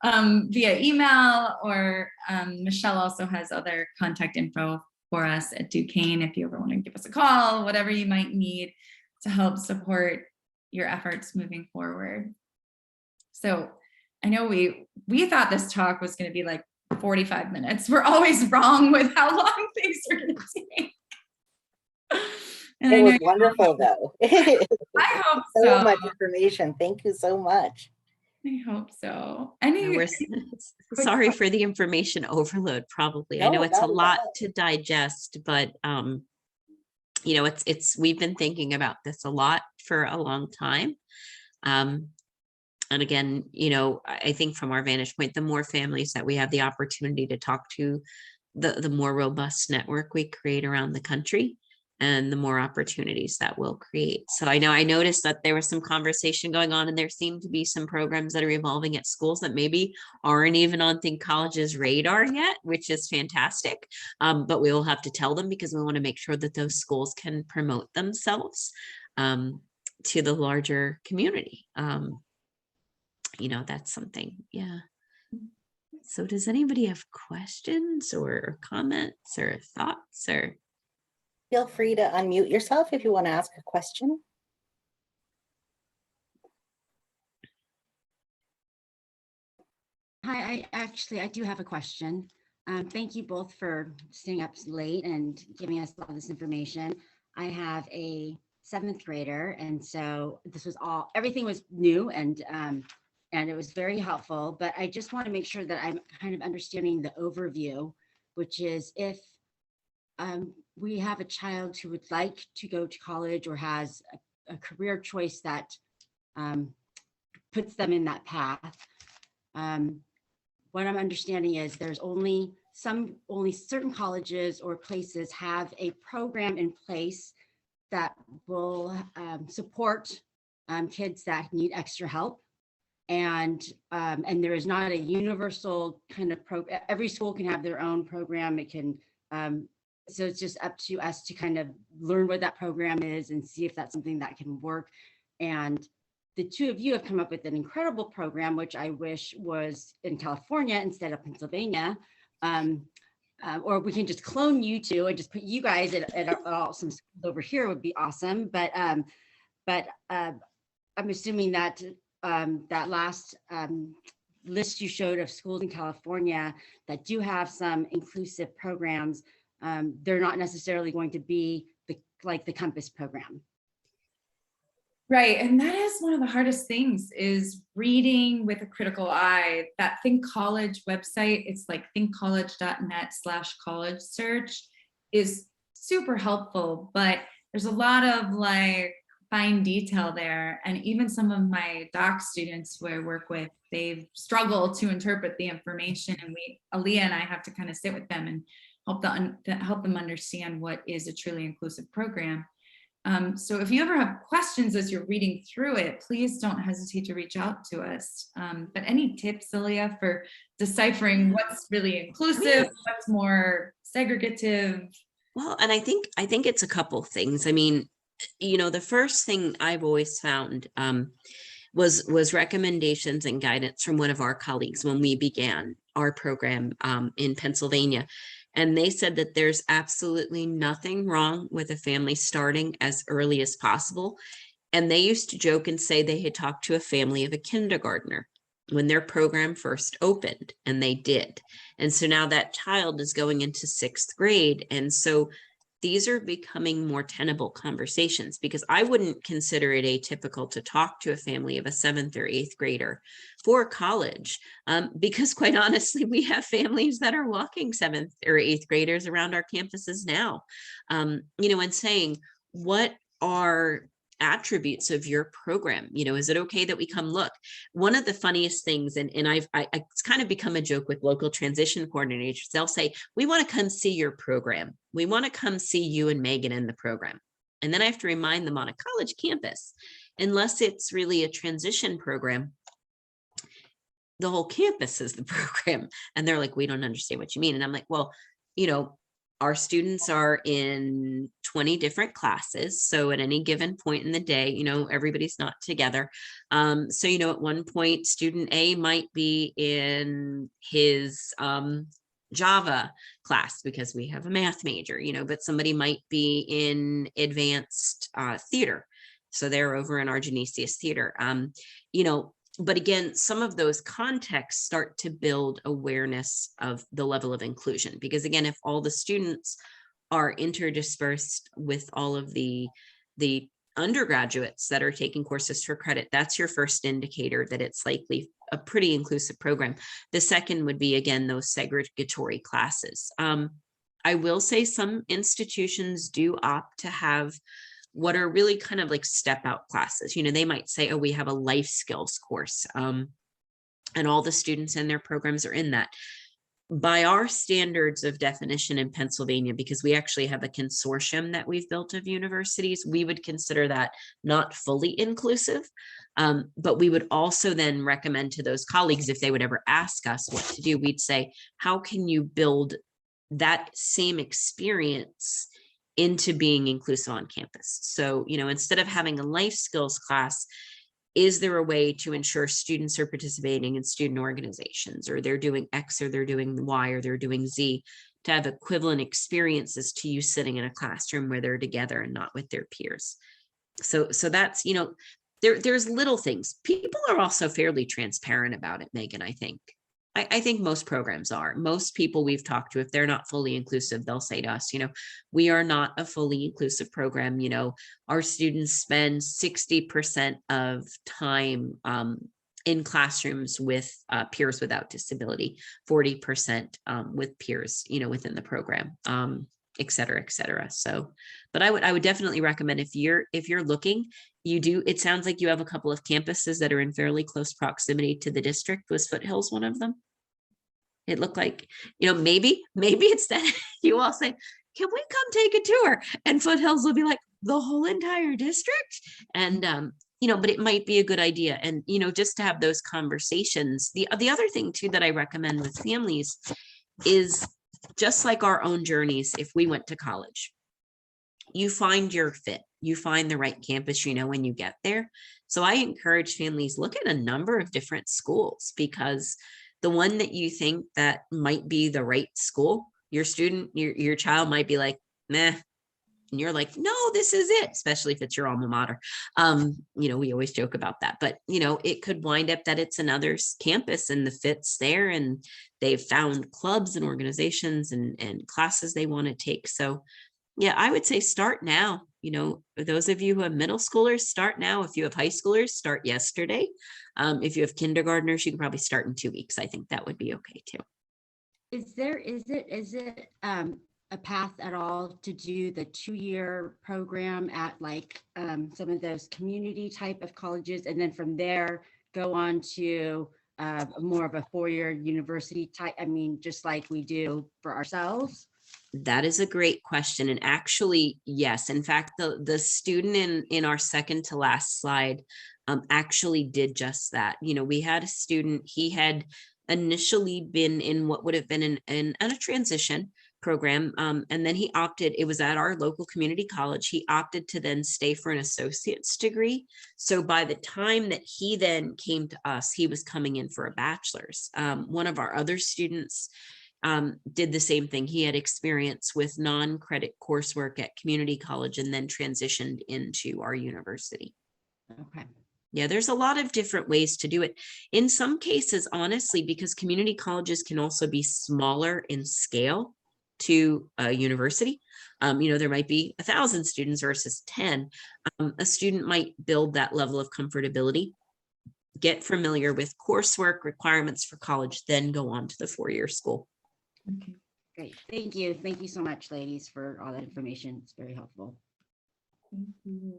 S2: via email, or Michelle also has other contact info for us at Duquesne if you ever want to give us a call, whatever you might need to help support your efforts moving forward. So I know we thought this talk was going to be like 45 minutes. We're always wrong with how long things are going to take. And
S6: it was wonderful though.
S2: I hope so.
S6: So much information. Thank you so much.
S2: I hope so.
S3: We're sorry for the information overload, probably.
S6: No,
S3: I know it's a
S6: not at
S3: lot
S6: all.
S3: to digest, but we've been thinking about this a lot for a long time. And again, I think from our vantage point, the more families that we have the opportunity to talk to, the more robust network we create around the country, and the more opportunities that we'll create. So I noticed that there was some conversation going on, and there seemed to be some programs that are evolving at schools that maybe aren't even on Think College's radar yet, which is fantastic. But we will have to tell them, because we want to make sure that those schools can promote themselves to the larger community. That's something, yeah. So does anybody have questions or comments or thoughts? Or
S6: Feel free to unmute yourself if you want to ask a question.
S7: Hi, I do have a question. Thank you both for staying up late and giving us all this information. I have a 7th grader, and so this was everything was new and it was very helpful. But I just want to make sure that I'm kind of understanding the overview, which is if we have a child who would like to go to college or has a career choice that puts them in that path. What I'm understanding is there's only certain colleges or places have a program in place that will support kids that need extra help. And there is not a universal kind of program. Every school can have their own program. It can, so it's just up to us to kind of learn what that program is and see if that's something that can work. And the two of you have come up with an incredible program, which I wish was in California instead of Pennsylvania. Or we can just clone you two and just put you guys at some schools over here would be awesome. But I'm assuming that that last list you showed of schools in California that do have some inclusive programs, they're not necessarily going to be like the Compass program.
S2: Right, and that is one of the hardest things is reading with a critical eye. That Think College website, it's like thinkcollege.net/college search is super helpful, but there's a lot of like fine detail there. And even some of my doc students who I work with, they've struggled to interpret the information, and Alia and I have to kind of sit with them and help them understand what is a truly inclusive program. So if you ever have questions as you're reading through it, please don't hesitate to reach out to us. But any tips, Alia, for deciphering what's really inclusive, what's more segregative?
S3: Well, and I think it's a couple things. I mean, you know, the first thing I've always found was recommendations and guidance from one of our colleagues when we began our program in Pennsylvania. And they said that there's absolutely nothing wrong with a family starting as early as possible. And they used to joke and say they had talked to a family of a kindergartner when their program first opened, and they did. And so now that child is going into 6th grade. And so these are becoming more tenable conversations, because I wouldn't consider it atypical to talk to a family of a 7th or 8th grader for college, because quite honestly, we have families that are walking 7th or 8th graders around our campuses now, you know, and saying, what are attributes of your program? You know, is it okay that we come look? One of the funniest things, and it's kind of become a joke with local transition coordinators, they'll say, we want to come see your program. We want to come see you and Megan in the program. And then I have to remind them on a college campus, unless it's really a transition program, the whole campus is the program. And they're like, we don't understand what you mean. And I'm like, well, you know, our students are in 20 different classes. So at any given point in the day, you know, everybody's not together. So, you know, at one point, student A might be in his Java class because we have a math major, you know, but somebody might be in advanced theater. So they're over in our Genesius theater, you know. But again, some of those contexts start to build awareness of the level of inclusion, because again, if all the students are interdispersed with all of the undergraduates that are taking courses for credit, that's your first indicator that it's likely a pretty inclusive program. The second would be, again, those segregatory classes. I will say some institutions do opt to have what are really kind of like step out classes. You know, they might say, oh, we have a life skills course, and all the students in their programs are in that. By our standards of definition in Pennsylvania, because we actually have a consortium that we've built of universities, we would consider that not fully inclusive. But we would also then recommend to those colleagues, if they would ever ask us what to do, we'd say, how can you build that same experience into being inclusive on campus? So, you know, instead of having a life skills class, is there a way to ensure students are participating in student organizations, or they're doing X, or they're doing Y, or they're doing Z, to have equivalent experiences to you sitting in a classroom where they're together and not with their peers? So that's, you know, there's little things. People are also fairly transparent about it, Megan, I think. I think most programs are. Most people we've talked to, if they're not fully inclusive, they'll say to us, we are not a fully inclusive program. Our students spend 60% of time in classrooms with peers without disability, 40% with peers, within the program, et cetera, et cetera. So, but I would definitely recommend if you're looking, it sounds like you have a couple of campuses that are in fairly close proximity to the district. Was Foothills one of them? It looked like, maybe it's that you all say, can we come take a tour? And Foothills will be like, the whole entire district. And, but it might be a good idea. And, just to have those conversations. The other thing too, that I recommend with families is just like our own journeys. If we went to college, you find your fit, you find the right campus, when you get there. So I encourage families, look at a number of different schools, because the one that you think that might be the right school, your child might be like, meh. And you're like, no, this is it, especially if it's your alma mater. We always joke about that, but it could wind up that it's another campus and the fit's there, and they've found clubs and organizations and classes they want to take. So yeah, I would say start now. Those of you who have middle schoolers, start now. If you have high schoolers, start yesterday. If you have kindergartners, you can probably start in 2 weeks. I think that would be okay too.
S7: Is it a path at all to do the 2-year program at some of those community type of colleges, and then from there go on to more of a 4-year university type? I mean, just like we do for ourselves.
S3: That is a great question. And actually, yes. In fact, the student in our second to last slide actually did just that. We had a student, he had initially been in what would have been in a transition program. And then he opted, it was at our local community college. He opted to then stay for an associate's degree. So by the time that he then came to us, he was coming in for a bachelor's. One of our other students did the same thing. He had experience with non-credit coursework at community college and then transitioned into our university.
S7: Okay.
S3: Yeah, there's a lot of different ways to do it. In some cases, honestly, because community colleges can also be smaller in scale to a university. There might be 1,000 students versus 10. A student might build that level of comfortability, get familiar with coursework requirements for college, then go on to the 4-year school.
S7: Okay, great. Thank you. Thank you so much, ladies, for all that information. It's very helpful.
S2: Thank you.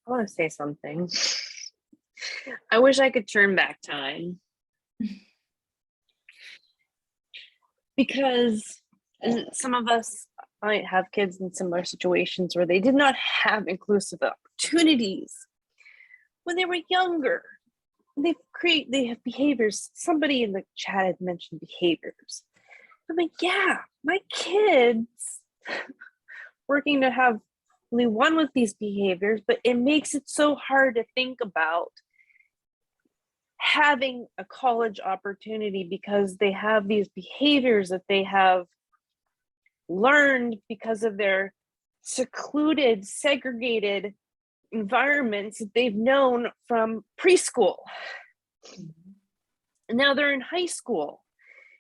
S5: I want to say something. I wish I could turn back time. Because some of us might have kids in similar situations where they did not have inclusive opportunities when they were younger. They have behaviors. Somebody in the chat had mentioned behaviors. I'm like, yeah, my kids working to have only one with these behaviors, but it makes it so hard to think about having a college opportunity because they have these behaviors that they have learned because of their secluded, segregated environments that they've known from preschool. And now they're in high school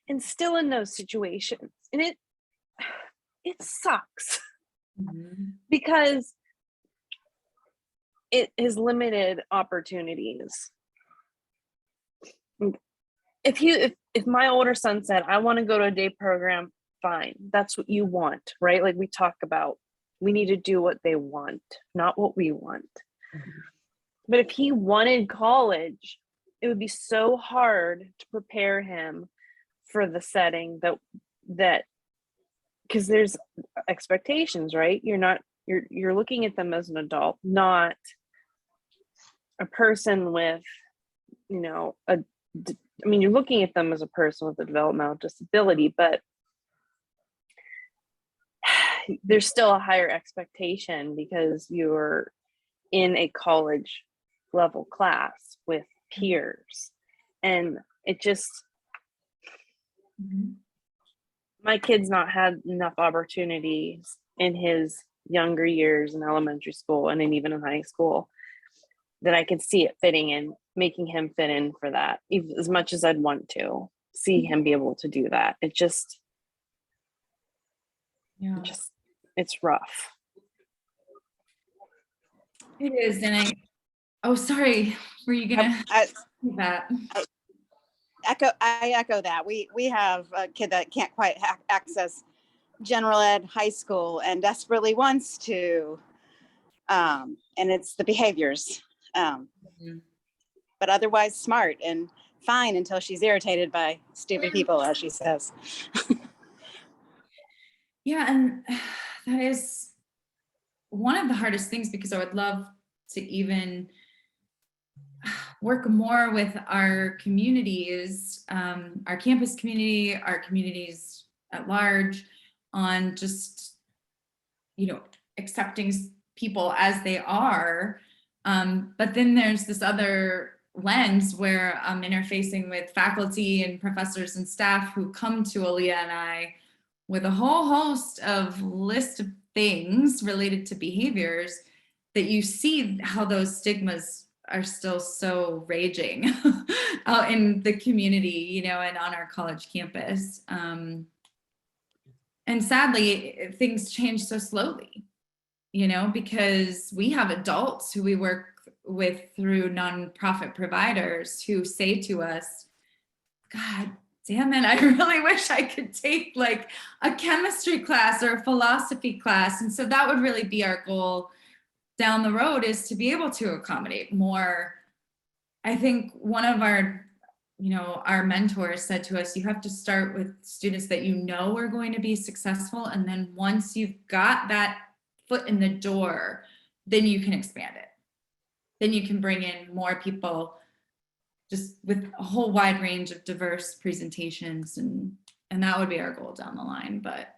S5: and still in those situations. And it sucks because it is limited opportunities. If my older son said, I want to go to a day program, fine. That's what you want, right? Like we talk about, we need to do what they want, not what we want. But if he wanted college, it would be so hard to prepare him for the setting that because there's expectations, right? You're looking at them as an adult, not a person with, you're looking at them as a person with a developmental disability, but there's still a higher expectation because you're in a college level class with peers. And it just, my kid's not had enough opportunities in his younger years in elementary school and then even in high school that I could see it fitting in, making him fit in for that, even as much as I'd want to see him be able to do that. It just,
S2: Yeah,
S5: it's rough.
S2: it is. And oh, sorry. Were you gonna
S8: I
S2: do that?
S8: echo that. We have a kid that can't quite access general ed high school and desperately wants to. And it's the behaviors. But otherwise smart and fine until she's irritated by stupid people, as she says.
S2: Yeah, and that is one of the hardest things, because I would love to even work more with our communities, our campus community, our communities at large, on just, accepting people as they are. But then there's this other lens where I'm interfacing with faculty and professors and staff who come to Alia and I with a whole host of list of things related to behaviors, that you see how those stigmas are still so raging out in the community, and on our college campus. And sadly, things change so slowly, because we have adults who we work with through nonprofit providers who say to us, God damn it, I really wish I could take like a chemistry class or a philosophy class. And so that would really be our goal down the road, is to be able to accommodate more. I think one of our mentors said to us, you have to start with students that are going to be successful. And then once you've got that foot in the door, then you can expand it. Then you can bring in more people, just with a whole wide range of diverse presentations. And that would be our goal down the line. But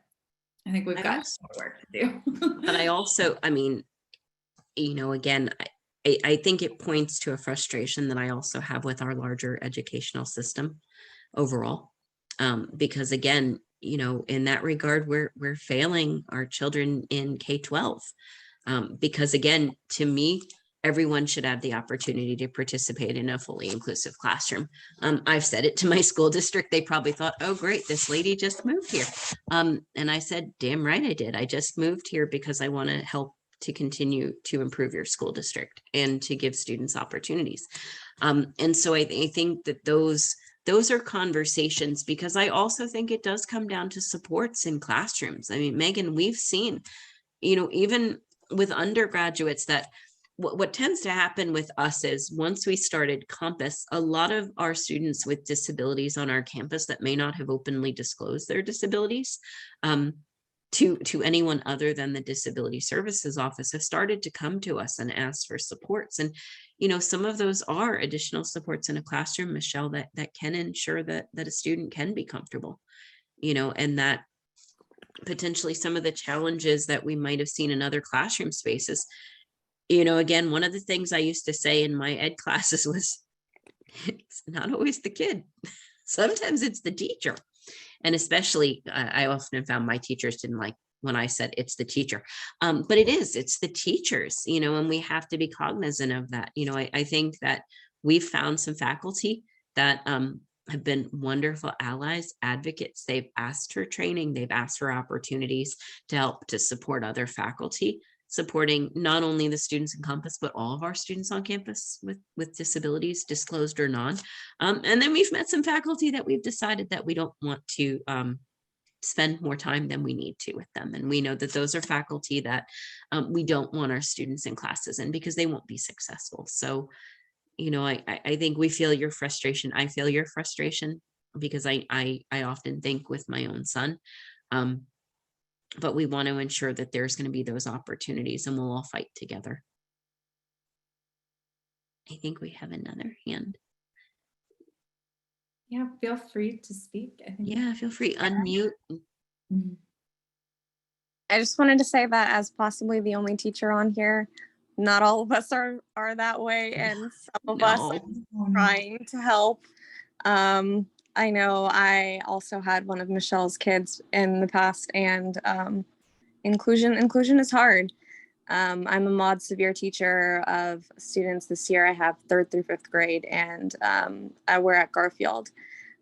S2: I think we've got work to do.
S3: But I also, again, I think it points to a frustration that I also have with our larger educational system overall. Because again, in that regard, we're failing our children in K-12. Because again, to me, everyone should have the opportunity to participate in a fully inclusive classroom. I've said it to my school district. They probably thought, oh, great, this lady just moved here. And I said, damn right I did. I just moved here because I want to help to continue to improve your school district and to give students opportunities. And so I think that those are conversations, because I also think it does come down to supports in classrooms. I mean, Megan, we've seen, even with undergraduates, that what tends to happen with us is, once we started Compass, a lot of our students with disabilities on our campus that may not have openly disclosed their disabilities to anyone other than the Disability Services Office have started to come to us and ask for supports. And, some of those are additional supports in a classroom, Michelle, that can ensure that a student can be comfortable, and that potentially some of the challenges that we might have seen in other classroom spaces. Again, one of the things I used to say in my ed classes was, it's not always the kid. Sometimes it's the teacher. And especially, I often found my teachers didn't like when I said it's the teacher. But it's the teachers, and we have to be cognizant of that. I think that we've found some faculty that have been wonderful allies, advocates. They've asked for training, they've asked for opportunities to help to support other faculty, supporting not only the students in Compass, but all of our students on campus with disabilities, disclosed or non. And then we've met some faculty that we've decided that we don't want to spend more time than we need to with them. And we know that those are faculty that we don't want our students in classes in, because they won't be successful. So, I think we feel your frustration. I feel your frustration, because I often think with my own son. But we want to ensure that there's going to be those opportunities, and we'll all fight together. I think we have another hand.
S2: Yeah, feel free to speak. I think.
S3: Yeah, feel free, unmute.
S2: Mhm.
S9: I just wanted to say that, as possibly the only teacher on here, not all of us are that way, and some of us are trying to help. I know I also had one of Michelle's kids in the past, and inclusion is hard. I'm a mod severe teacher of students this year. I have 3rd through 5th grade, and we're at Garfield.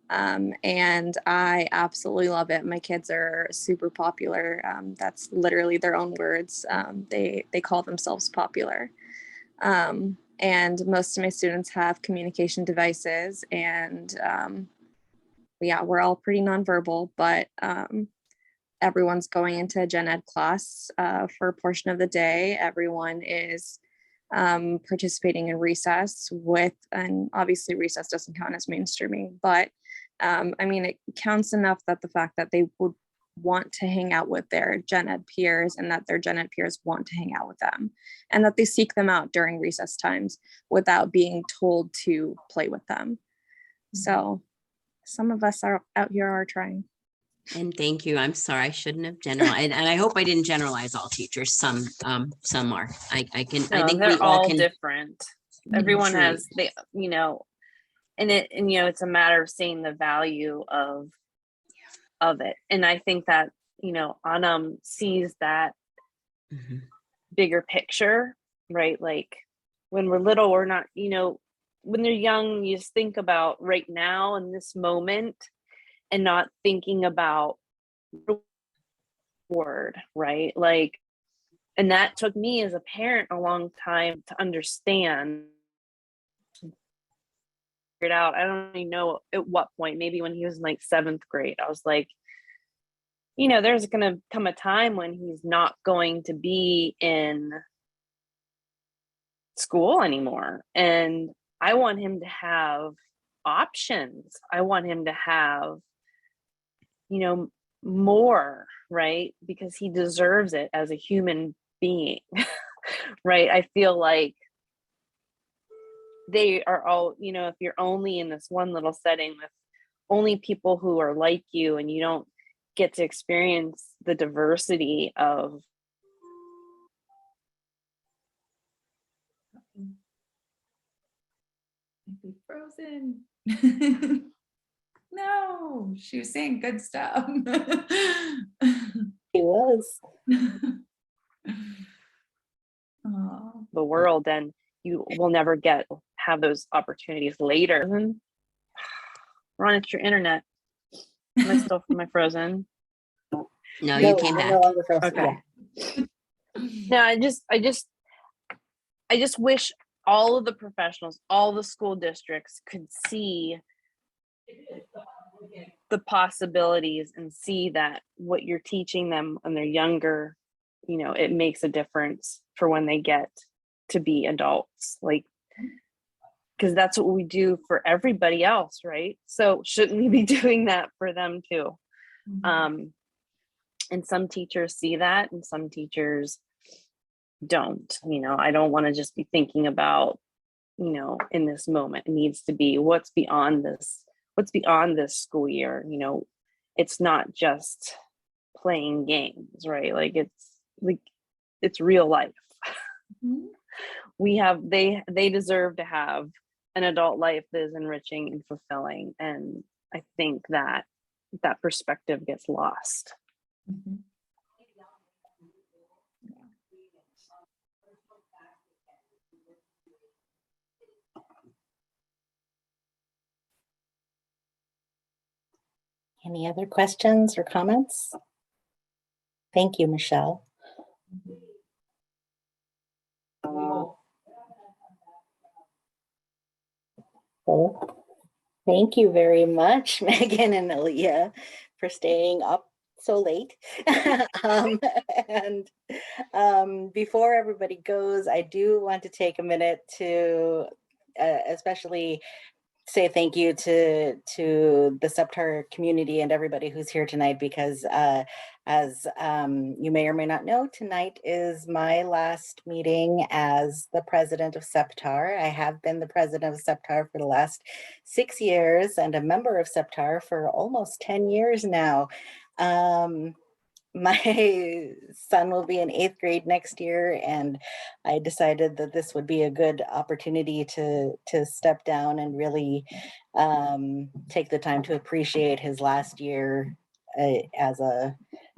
S9: And I absolutely love it. My kids are super popular. That's literally their own words. They call themselves popular. And most of my students have communication devices, and yeah, we're all pretty nonverbal, but everyone's going into a gen ed class for a portion of the day. Everyone is participating in recess with, and obviously recess doesn't count as mainstreaming, but I mean, it counts enough that the fact that they would want to hang out with their gen ed peers, and that their gen ed peers want to hang out with them, and that they seek them out during recess times without being told to play with them. So some of us are out here are trying.
S3: And thank you. I'm sorry, I shouldn't have generalized, and I hope I didn't generalize all teachers. Some are. I think we
S5: they're
S3: all
S5: all
S3: can.
S5: different. Everyone
S3: Truly.
S5: has, they, you know, and it's a matter of seeing the value of it. And I think that, Anam sees that
S3: Mhm.
S5: bigger picture, right? Like when we're little, we're not, when they're young, you just think about right now in this moment, and not thinking about the word, right? Like, and that took me as a parent a long time to understand. It out. I don't even know at what point, maybe when he was in like 7th grade, I was like, there's going to come a time when he's not going to be in school anymore. And I want him to have options. I want him to have, more, right? Because he deserves it as a human being, right? I feel like they are all, if you're only in this one little setting with only people who are like you, and you don't get to experience the diversity of
S2: Frozen. No, she was saying good stuff.
S6: He was.
S2: Oh.
S5: the world, and you will never have those opportunities later. Run at your internet. Am I still frozen?
S3: No, you came
S6: we're
S3: back.
S6: no longer frozen.
S5: Okay.
S6: Yeah.
S5: No, I just wish all of the professionals, all the school districts could see the possibilities and see that what you're teaching them when they're younger, it makes a difference for when they get to be adults, like, because that's what we do for everybody else, right? So shouldn't we be doing that for them too?
S2: Mhm.
S5: And some teachers see that, and some teachers don't. I don't want to just be thinking about, in this moment. It needs to be what's beyond this school year. It's not just playing games, right? Like it's real life.
S2: Mhm.
S5: They deserve to have an adult life that is enriching and fulfilling, and I think that perspective gets lost.
S2: Mhm.
S6: Any other questions or comments? Thank you, Michelle. Well, thank you very much, Megan and Alia, for staying up so late. And before everybody goes, I do want to take a minute to especially say thank you to the SEPTAR community and everybody who's here tonight, because as you may or may not know, tonight is my last meeting as the president of SEPTAR. I have been the president of SEPTAR for the last 6 years and a member of SEPTAR for almost 10 years now. My son will be in 8th grade next year, and I decided that this would be a good opportunity to step down and really take the time to appreciate his last year as a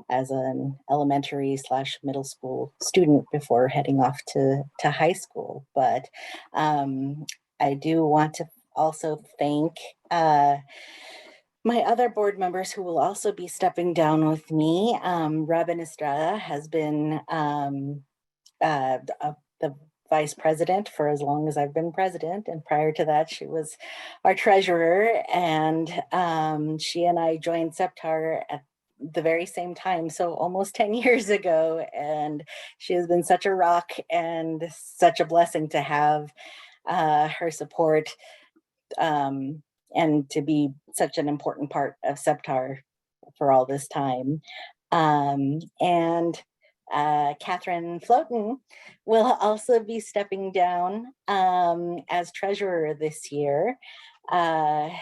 S6: as an elementary / middle school student before heading off to high school. But I do want to also thank my other board members who will also be stepping down with me. Robin Estrada has been the vice president for as long as I've been president. And prior to that, she was our treasurer. And she and I joined SEPTAR at the very same time, so almost 10 years ago. And she has been such a rock and such a blessing to have her support and to be such an important part of SEPTAR for all this time. And Catherine Floten will also be stepping down as treasurer this year.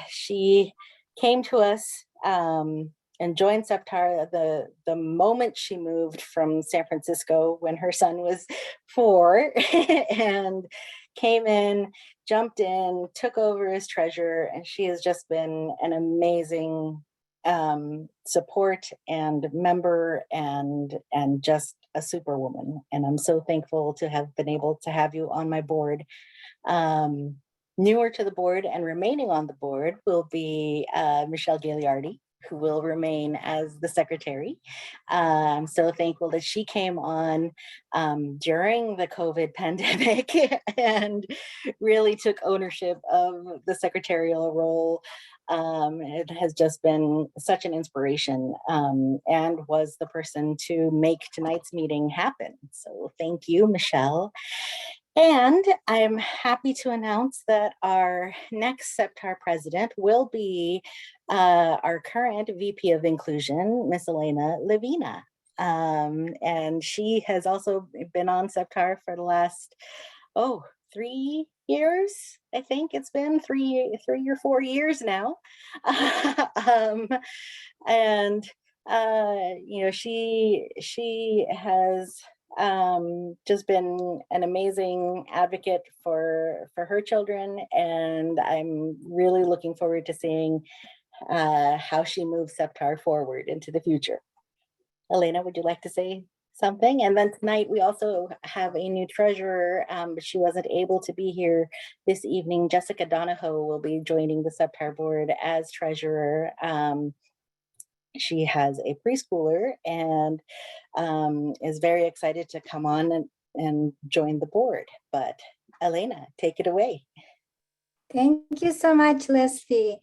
S6: She came to us and joined SEPTAR the moment she moved from San Francisco when her son was 4 and came in, jumped in, took over as treasurer, and she has just been an amazing support and member and just a superwoman. And I'm so thankful to have been able to have you on my board. Newer to the board and remaining on the board will be Michelle Gagliardi, who will remain as the secretary. I'm so thankful that she came on during the COVID pandemic and really took ownership of the secretarial role. It has just been such an inspiration and was the person to make tonight's meeting happen. So thank you, Michelle. And I'm happy to announce that our next SEPTAR president will be our current VP of Inclusion, Miss Elena Levina. And she has also been on SEPTAR for the last, 3 years. I think it's been 3 or 4 years now. And you know, she has just been an amazing advocate for her children, and I'm really looking forward to seeing how she moves SEPTAR forward into the future. Elena, would you like to say something? And then tonight we also have a new treasurer, but she wasn't able to be here this evening. Jessica Donahoe will be joining the SEPTAR board as treasurer. She has a preschooler and is very excited to come on and join the board. But Elena, take it away.
S10: Thank you so much, Leslie.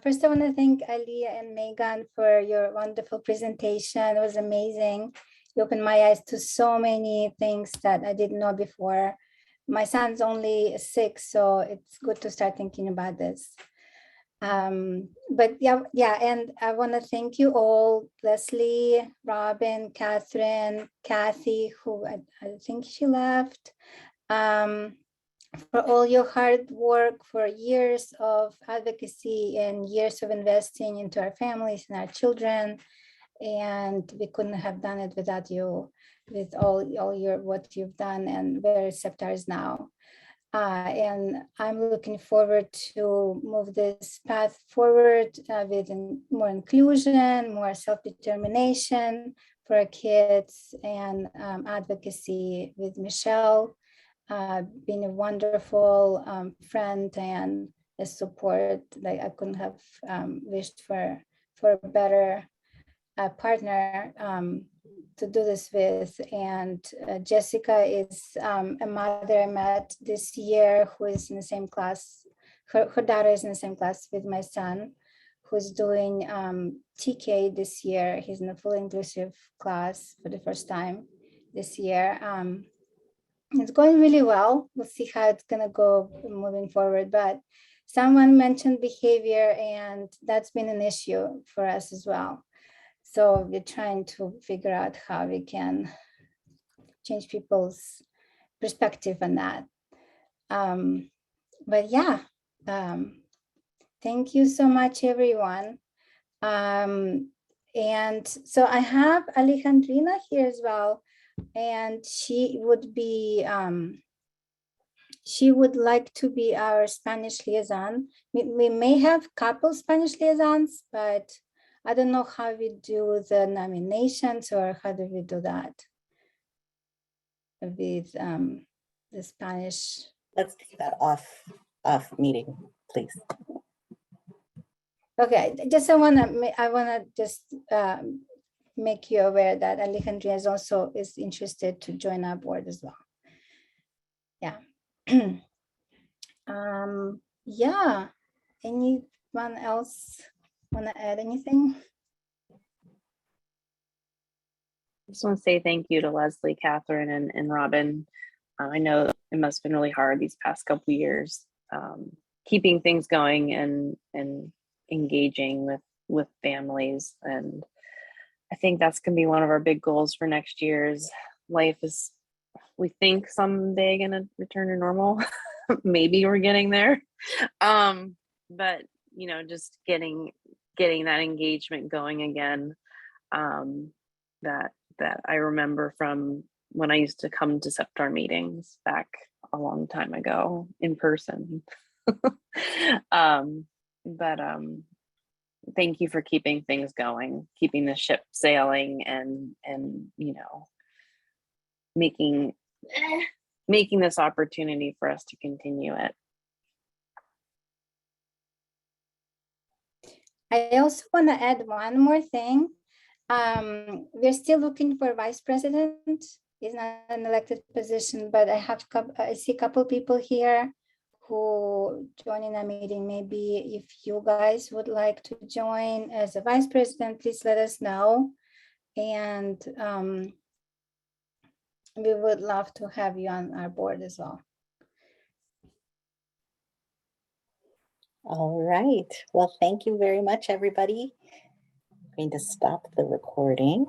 S10: First, I want to thank Alia and Meghan for your wonderful presentation. It was amazing. You opened my eyes to so many things that I didn't know before. My son's only 6, so it's good to start thinking about this. But yeah, and I want to thank you all, Leslie, Robin, Catherine, Kathy, who I think she left, for all your hard work, for years of advocacy and years of investing into our families and our children. And we couldn't have done it without you, with all your what you've done and where SEPTAR is now. And I'm looking forward to move this path forward with more inclusion, more self-determination for our kids, and advocacy with Michelle, being a wonderful friend and a support. Like I couldn't have wished for a better partner to do this with. And Jessica is a mother I met this year who is in the same class. Her daughter is in the same class with my son, who's doing TK this year. He's in a full inclusive class for the first time this year. It's going really well. We'll see how it's gonna go moving forward. But someone mentioned behavior, and that's been an issue for us as well. So we're trying to figure out how we can change people's perspective on that. But yeah, thank you so much, everyone. And so I have Alejandrina here as well, and she would be, she would like to be our Spanish liaison. We may have couple Spanish liaisons, but I don't know how we do the nominations, or how do we do that with the Spanish?
S6: Let's take that off meeting, please.
S10: Okay, just I wanna just make you aware that Alejandria is also interested to join our board as well. Yeah. Yeah. Anyone else want to add anything?
S5: I just want to say thank you to Leslie, Catherine, and Robin. I know it must have been really hard these past couple of years, keeping things going and engaging with families. And I think that's going to be one of our big goals for next year's life is, we think someday going to return to normal. Maybe we're getting there. But you know, just getting that engagement going again. That I remember from when I used to come to SEPTAR meetings back a long time ago in person. But thank you for keeping things going, keeping the ship sailing, and you know, making this opportunity for us to continue it.
S10: I also want to add one more thing. We're still looking for vice president. It's not an elected position, but I see a couple people here who join in a meeting. Maybe if you guys would like to join as a vice president, please let us know. And we would love to have you on our board as well.
S6: All right. Well, thank you very much, everybody. I'm going to stop the recording.